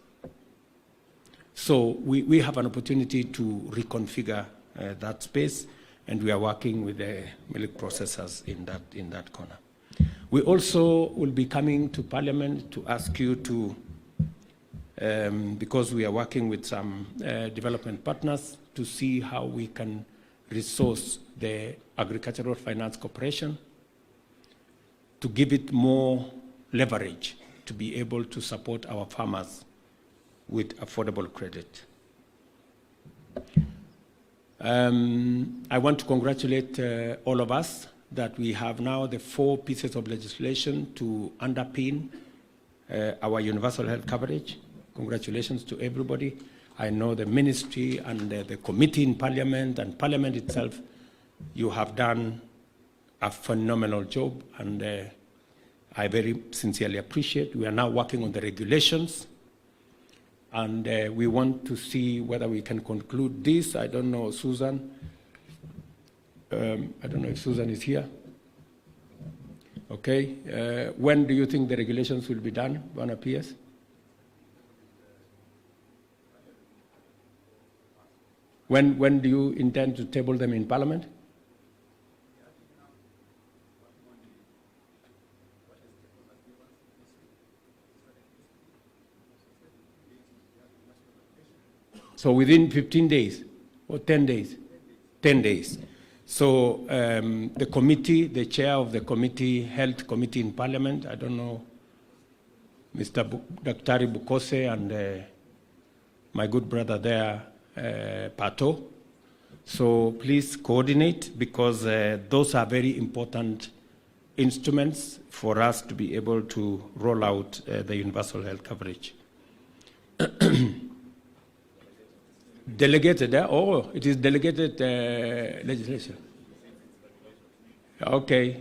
So we have an opportunity to reconfigure that space, and we are working with the milk processors in that corner. We also will be coming to Parliament to ask you to, because we are working with some development partners, to see how we can resource the Agricultural Finance Corporation to give it more leverage to be able to support our farmers with affordable credit. I want to congratulate all of us that we have now the 4 pieces of legislation to underpin our universal health coverage. Congratulations to everybody. I know the ministry and the committee in Parliament and Parliament itself, you have done a phenomenal job, and I very sincerely appreciate. We are now working on the regulations, and we want to see whether we can conclude this. I don't know, Susan. I don't know if Susan is here. Okay. When do you think the regulations will be done, Bwana PS? When do you intend to table them in Parliament? So within 15 days or 10 days? 10 days. So the committee, the chair of the committee, health committee in Parliament, I don't know, Mr. Dr. Bukose and my good brother there, Pato. So please coordinate, because those are very important instruments for us to be able to roll out the universal health coverage. Delegated, oh, it is delegated legislation. Okay.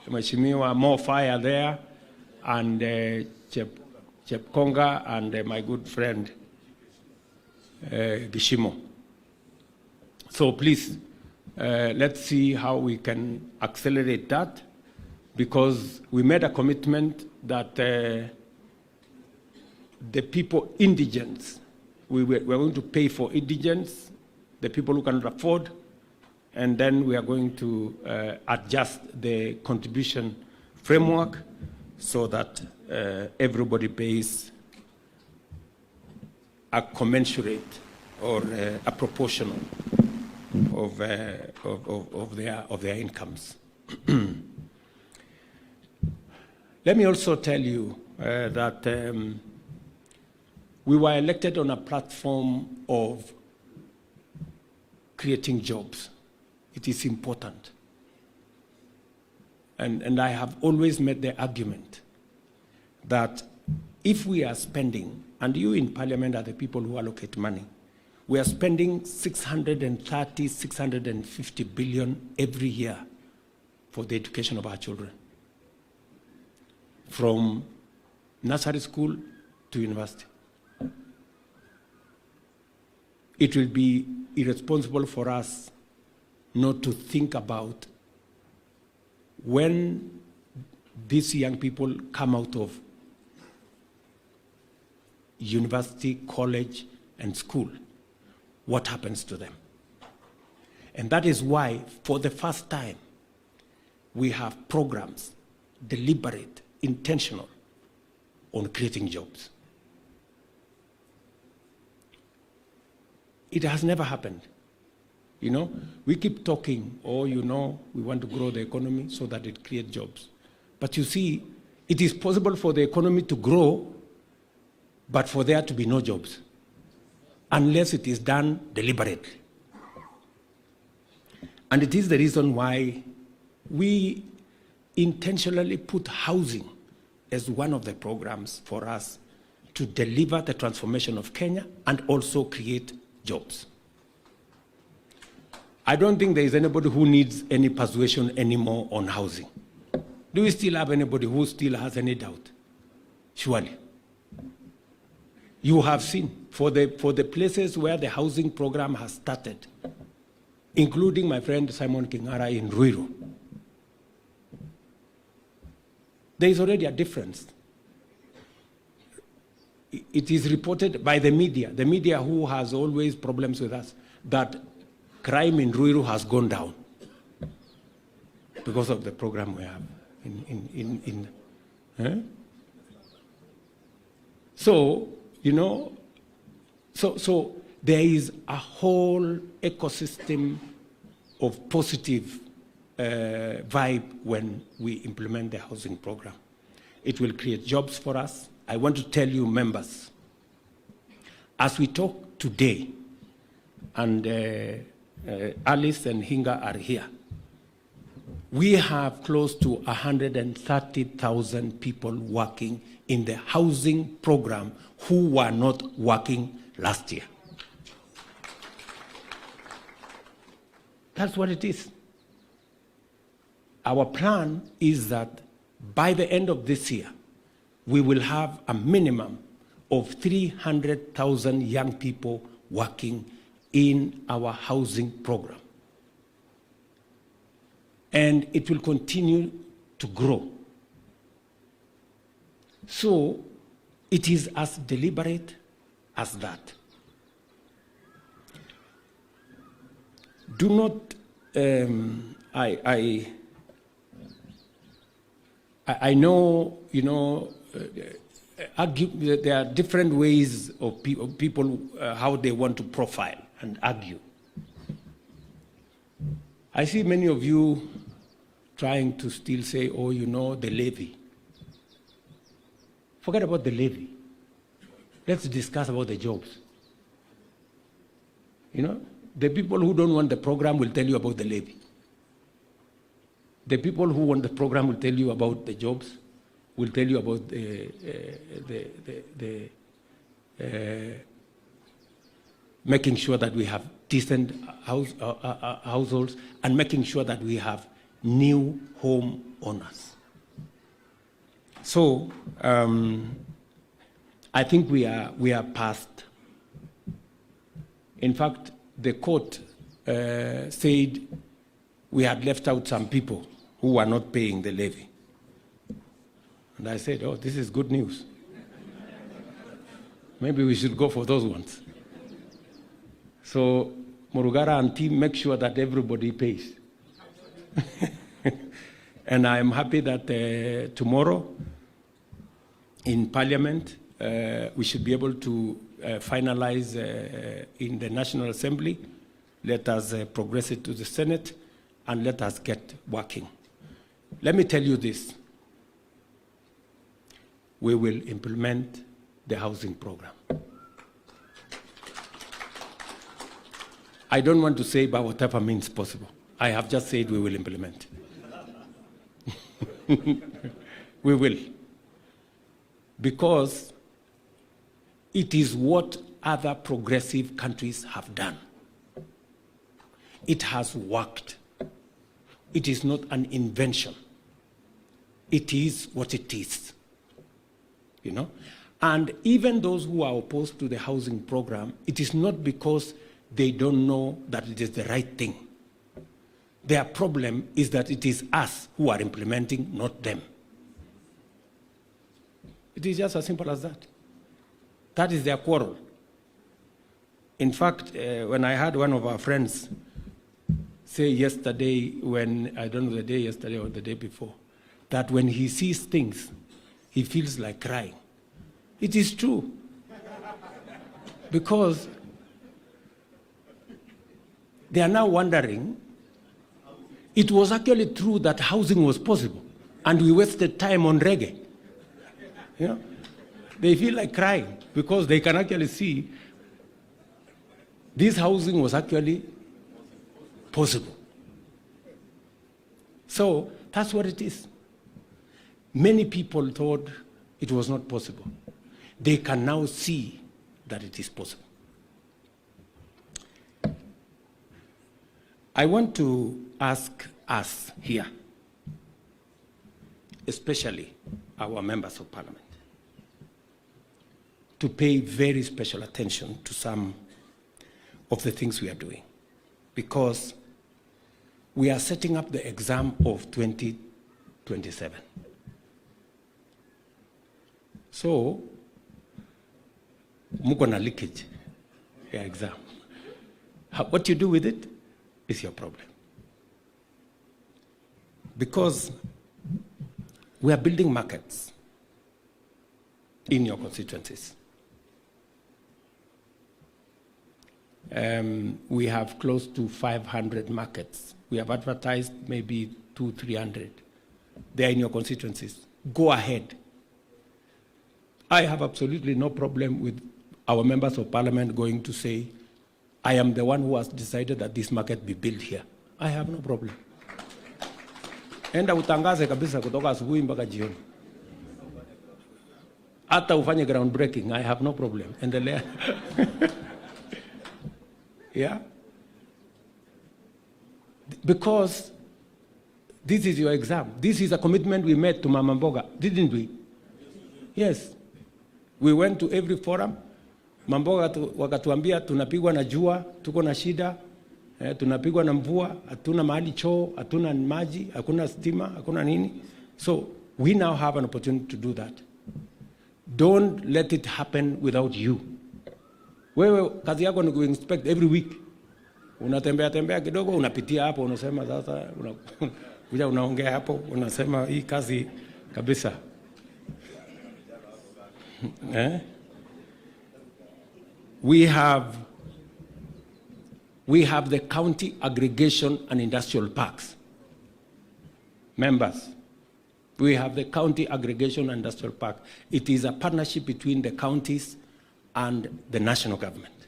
Mheshimiwa, more fire there, and Chepkonga, and my good friend, Gishimo. So please, let's see how we can accelerate that, because we made a commitment that the people, indigents, we're going to pay for indigents, the people who cannot afford, and then we are going to adjust the contribution framework so that everybody pays a commensurate or a proportional of their incomes. Let me also tell you that we were elected on a platform of creating jobs. It is important. And I have always made the argument that if we are spending, and you in Parliament are the people who allocate money, we are spending 630, 650 billion every year for the education of our children, from nursery school to university. It will be irresponsible for us not to think about when these young people come out of university, college, and school, what happens to them. And that is why, for the first time, we have programs, deliberate, intentional, on creating jobs. It has never happened. You know, we keep talking, oh, you know, we want to grow the economy so that it creates jobs. But you see, it is possible for the economy to grow, but for there to be no jobs, unless it is done deliberately. And it is the reason why we intentionally put housing as one of the programs for us to deliver the transformation of Kenya and also create jobs. I don't think there is anybody who needs any persuasion anymore on housing. Do we still have anybody who still has any doubt? Surely. You have seen, for the places where the housing program has started, including my friend Simon Kingara in Ruto, there is already a difference. It is reported by the media who has always problems with us, that crime in Ruto has gone down because of the program we have So, you know, so there is a whole ecosystem of positive vibe when we implement the housing program. It will create jobs for us. I want to tell you, members, as we talk today, and Alice and Hinga are here, we have close to 130,000 people working in the housing program who were not working last year. That's what it is. Our plan is that by the end of this year, we will have a minimum of 300,000 young people working in our housing program. And it will continue to grow. So it is as deliberate as that. Do not, I know, you know, argue, there are different ways of people how they want to profile and argue. I see many of you trying to still say, oh, you know, the levy. Forget about the levy. Let's discuss about the jobs. You know, the people who don't want the program will tell you about the levy. The people who want the program will tell you about the jobs, will tell you about making sure that we have decent households and making sure that we have new home owners. So I think we are past. In fact, the court said we had left out some people who were not paying the levy. And I said, oh, this is good news. Maybe we should go for those ones. So Murugara and team make sure that everybody pays. And I'm happy that tomorrow in Parliament, we should be able to finalize in the National Assembly. Let us progress it to the Senate and let us get working. Let me tell you this. We will implement the housing program. I don't want to say by whatever means possible. I have just said we will implement. We will. Because it is what other progressive countries have done. It has worked. It is not an invention. It is what it is. You know? And even those who are opposed to the housing program, it is not because they don't know that it is the right thing. Their problem is that it is us who are implementing, not them. It is just as simple as that. That is their quarrel. In fact, when I had one of our friends say yesterday, when, I don't know the day yesterday or the day before, that when he sees things, he feels like crying. It is true. Because they are now wondering, it was actually true that housing was possible, and we wasted time on reggae. You know? They feel like crying because they can actually see this housing was actually possible. So that's what it is. Many people thought it was not possible. They can now see that it is possible. I want to ask us here, especially our members of parliament, to pay very special attention to some of the things we are doing, because we are setting up the exam of 2027. So, muko na leakage ya exam. What you do with it is your problem. Because we are building markets in your constituencies. We have close to 500 markets. We have advertised maybe 200-300. They are in your constituencies. Go ahead. I have absolutely no problem with our members of parliament going to say, I am the one who has decided that this market be built here. I have no problem. Enda utangaze kabisa kutoka asubuhi mpaka jioni. Hata ufanye groundbreaking, I have no problem. Endelea. Yeah? Because this is your exam. This is a commitment we made to Mama Mboga, didn't we? Yes. We went to every forum. Mamboga wakatuambia tunapigwa na jua, tuko na shida, tunapigwa na mvua, hatuna mahali choo, hatuna maji, hakuna stima, hakuna nini. So we now have an opportunity to do that. Don't let it happen without you. Wewe kazi yako ni kuinspect every week. Unatembea tembea kidogo, unapitia hapo, unasema sasa, kuja unaongea hapo, unasema hii kazi kabisa. We have the county aggregation and industrial parks. Members, we have the county aggregation and industrial park. It is a partnership between the counties and the national government.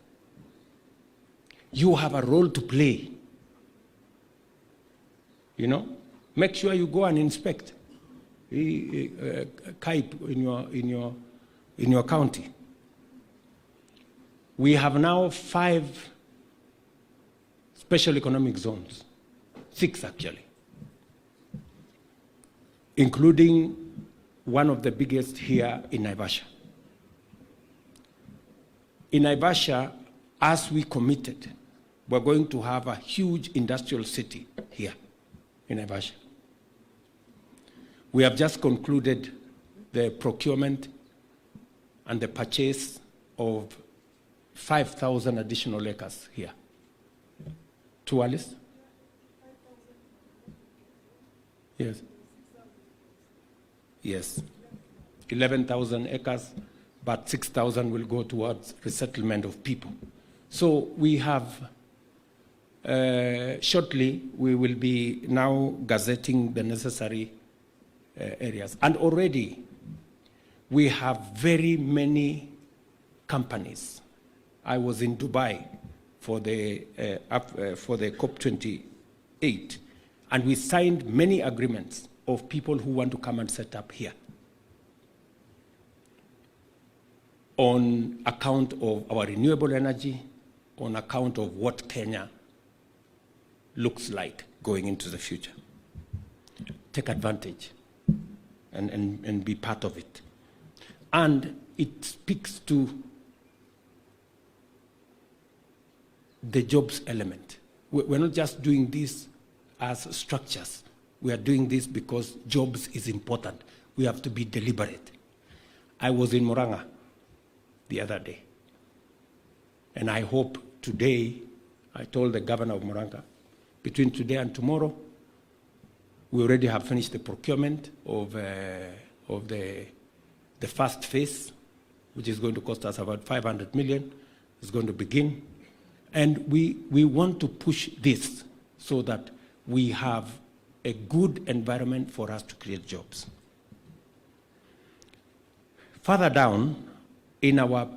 You have a role to play. You know, make sure you go and inspect KAIP in your county. We have now 5 special economic zones, 6 actually, including one of the biggest here in Naivasha. In Naivasha, as we committed, we're going to have a huge industrial city here in Naivasha. We have just concluded the procurement and the purchase of 5,000 additional acres here. To Alice? Yes. Yes. 11,000 acres, but 6,000 will go towards resettlement of people. So we have, shortly, we will be now gazetting the necessary areas. And already, we have very many companies. I was in Dubai for the COP28, and we signed many agreements of people who want to come and set up here on account of our renewable energy, on account of what Kenya looks like going into the future. Take advantage and be part of it. And it speaks to the jobs element. We're not just doing this as structures. We are doing this because jobs is important. We have to be deliberate. I was in Murang'a the other day, and I hope today, I told the governor of Murang'a, between today and tomorrow, we already have finished the procurement of the first phase, which is going to cost us about 500 million. It's going to begin. And we want to push this so that we have a good environment for us to create jobs. Further down, in our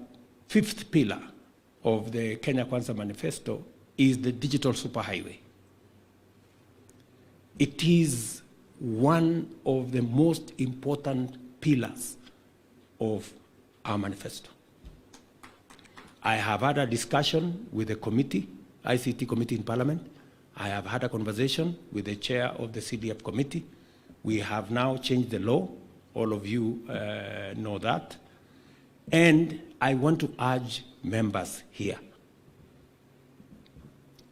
5th pillar of the Kenya Kwanza Manifesto is the digital superhighway. It is one of the most important pillars of our manifesto. I have had a discussion with the committee, ICT committee in Parliament. I have had a conversation with the chair of the CDF committee. We have now changed the law. All of you know that. And I want to urge members here.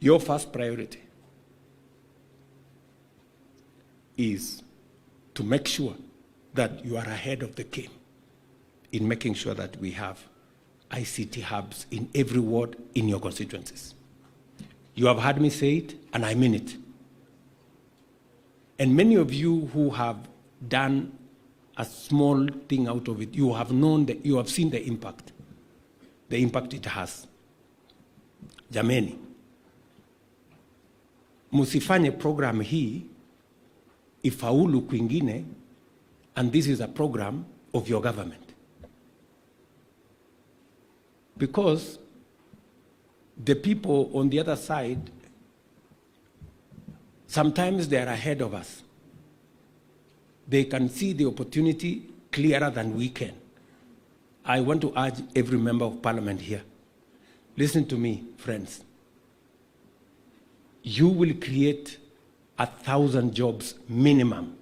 Your first priority is to make sure that you are ahead of the game in making sure that we have ICT hubs in every ward in your constituencies. You have heard me say it, and I mean it. And many of you who have done a small thing out of it, you have known that you have seen the impact it has. Jameni, musifanye program hii ifaulu kwingine, and this is a program of your government. Because the people on the other side, sometimes they are ahead of us. They can see the opportunity clearer than we can. I want to urge every member of parliament here, listen to me, friends. You will create 1,000 jobs minimum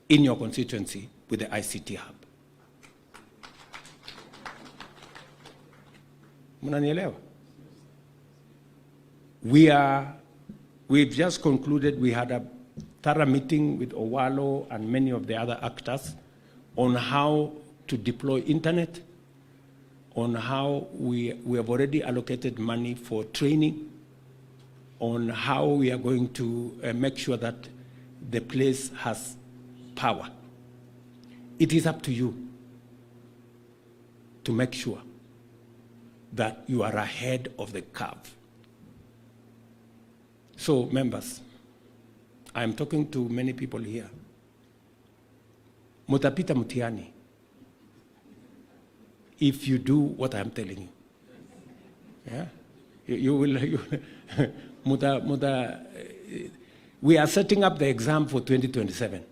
in your constituency with the ICT hub. Mnanielewa? We've just concluded, we had a thorough meeting with Owalo and many of the other actors on how to deploy internet, on how we have already allocated money for training, on how we are going to make sure that the place has power. It is up to you to make sure that you are ahead of the curve. So, members, I am talking to many people here. Mutapita mutiani if you do what I am telling you. Yeah? You will. We are setting up the exam for 2027.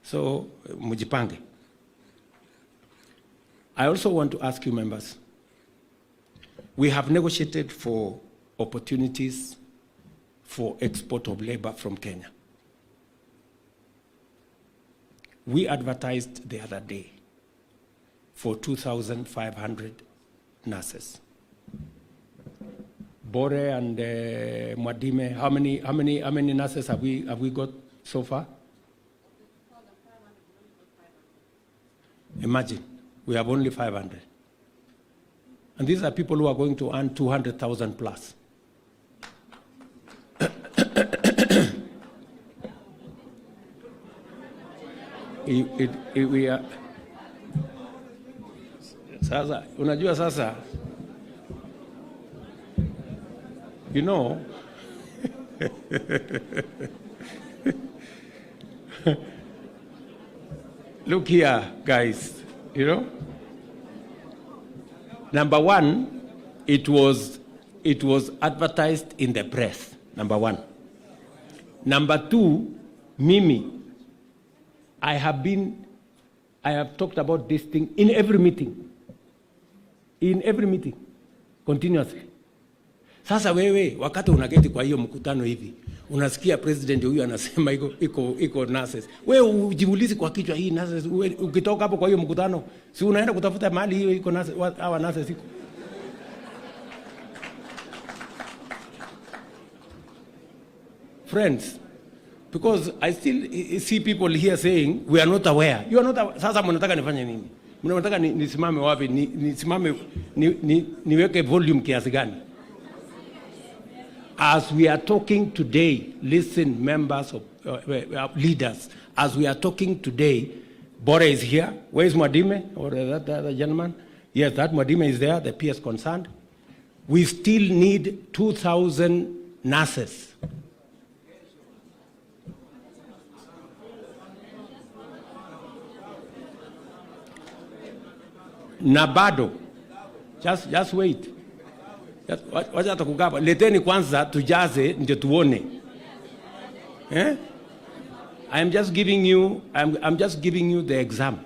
So, mujipange. I also want to ask you, members, we have negotiated for opportunities for export of labor from Kenya. We advertised the other day for 2,500 nurses. Bore and Mwadime, how many nurses have we got so far? Imagine, we have only 500. And these are people who are going to earn 200,000 plus. We are, sasa, unajua sasa, you know, look here, guys, you know, number one, it was advertised in the press, number one. Number two, Mimi, I have talked about this thing in every meeting, continuously. Sasa wewe, wakati unaketi kwa hiyo mkutano hivi, unasikia president huyu anasema iko nurses. Wewe ujiulize kwa kichwa hii nurses, ukitoka hapo kwa hiyo mkutano, si unaenda kutafuta mahali hiyo iko nurses, hawa nurses iko. Friends, because I still see people here saying we are not aware. You are not aware. Sasa mnataka nifanye nini? Mnataka nisimame wapi? Nisimame niweke volume kiasi gani? As we are talking today, listen, members of leaders, as we are talking today, Bore is here. Where is Mwadime? Or that other gentleman? Yes, that Mwadime is there, the PS concerned. We still need 2,000 nurses. Nabado, just wait. Wacha tukugaba. Leteni kwanza tujaze ndio tuone. Eh? I'm just giving you the exam.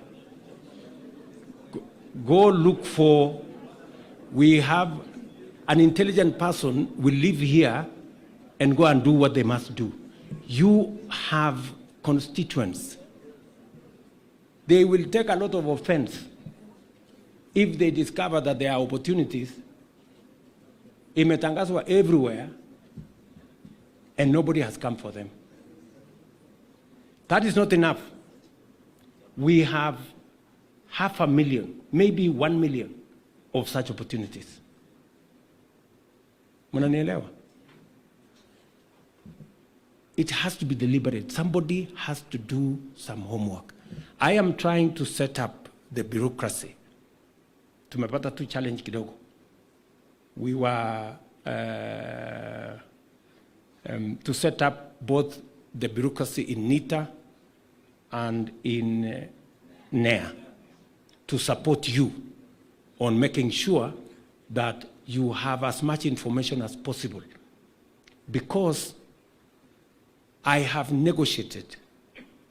Go look for, we have an intelligent person will live here and go and do what they must do. You have constituents they will take a lot of offense if they discover that there are opportunities imetangazwa everywhere and nobody has come for them. That is not enough. We have 500,000, maybe 1 million of such opportunities. Mnanielewa? It has to be deliberate. Somebody has to do some homework. I am trying to set up the bureaucracy. Tumepata tu challenge kidogo. We were to set up both the bureaucracy in NITA and in NEA to support you on making sure that you have as much information as possible. Because I have negotiated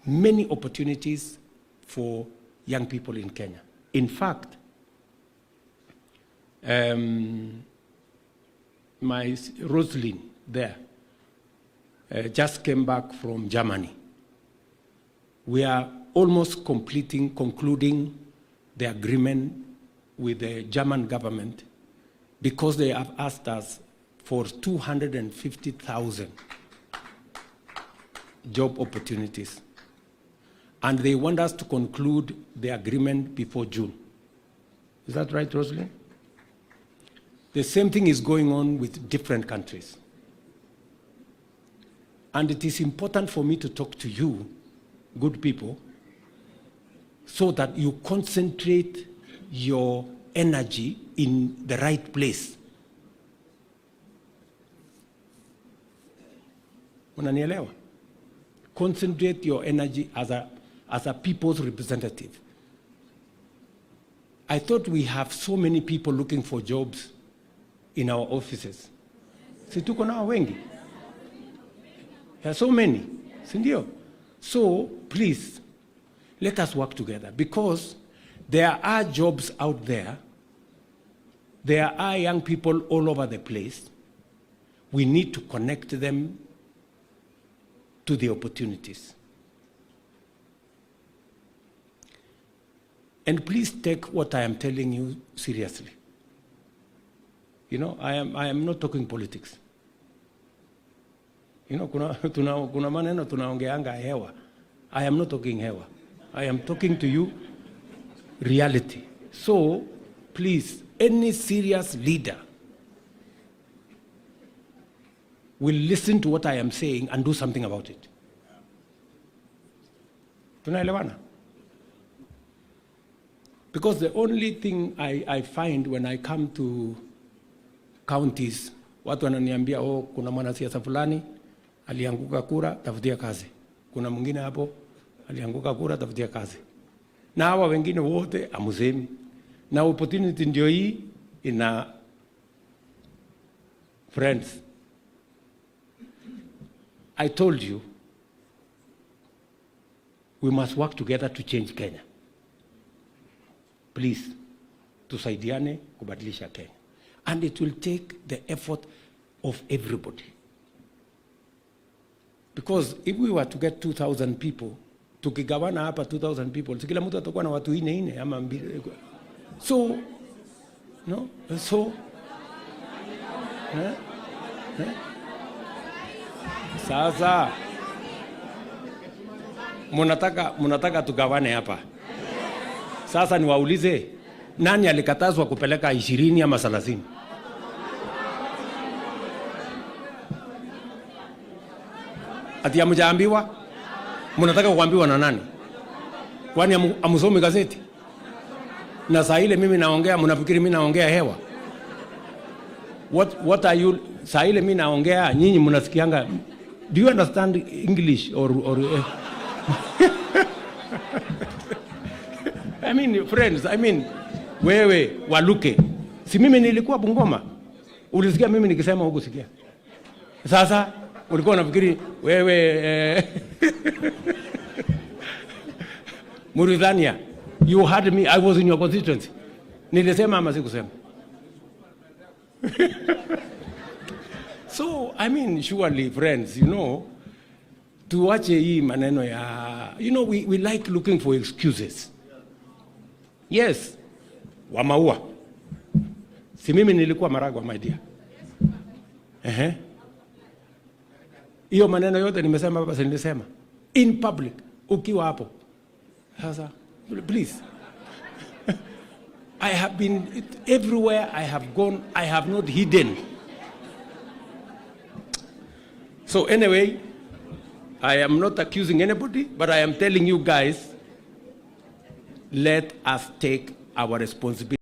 many opportunities for young people in Kenya. In fact, my Rosalind there just came back from Germany. We are almost concluding the agreement with the German government because they have asked us for 250,000 job opportunities. And they want us to conclude the agreement before June. Is that right, Rosalind? The same thing is going on with different countries. And it is important for me to talk to you, good people, so that you concentrate your energy in the right place. Unanielewa? Concentrate your energy as a people's representative. I thought we have so many people looking for jobs in our offices. Si tuko nao wengi? There are so many. Sindio? So, please, let us work together because there are jobs out there. There are young people all over the place. We need to connect them to the opportunities. And please take what I am telling you seriously. You know, I am not talking politics. You know, kuna maneno tunaongeanga hewa. I am not talking hewa. I am talking to you reality. So, please, any serious leader will listen to what I am saying and do something about it. Tunaelewana? Because the only thing I find when I come to counties, watu wananiambia, oh, kuna mwanasiasa fulani alianguka kura, tafutia kazi. Kuna mwingine hapo alianguka kura, tafutia kazi. Na hawa wengine wote amusemi. Na opportunity ndio hii ina friends. I told you we must work together to change Kenya. Please, tusaidiane kubadilisha Kenya. And it will take the effort of everybody. Because if we were to get 2,000 people, tukigawana hapa 2,000 people, kila mtu atakuwa na watu ine ama mbili. So, no? So, sasa, munataka tugawane hapa. Sasa niwaulize, nani alikatazwa kupeleka 20 ama 30? Ati hamjaambiwa? Mnataka kuambiwa na nani? Kwani amusomi gazeti? Na saa ile mimi naongea, mnafikiri mimi naongea hewa? What are you, saa ile mimi naongea, nyinyi mnasikianga? Do you understand English or I mean, friends, wewe waluke. Si mimi nilikuwa Bungoma. Ulisikia mimi nikisema huko sikia. Sasa ulikuwa unafikiri wewe Mauritania, you heard me, I was in your constituency. Nilisema ama sikusema? So, surely, friends, you know, tuache hii maneno ya, you know, we like looking for excuses. Yes, wa maua. Si mimi nilikuwa Maragwa, my dear. Hiyo maneno yote nimesema baba, nilisema in public ukiwa hapo. Sasa please. I have been everywhere I have gone, I have not hidden. So anyway, I am not accusing anybody, but I am telling you guys, let us take our responsibility.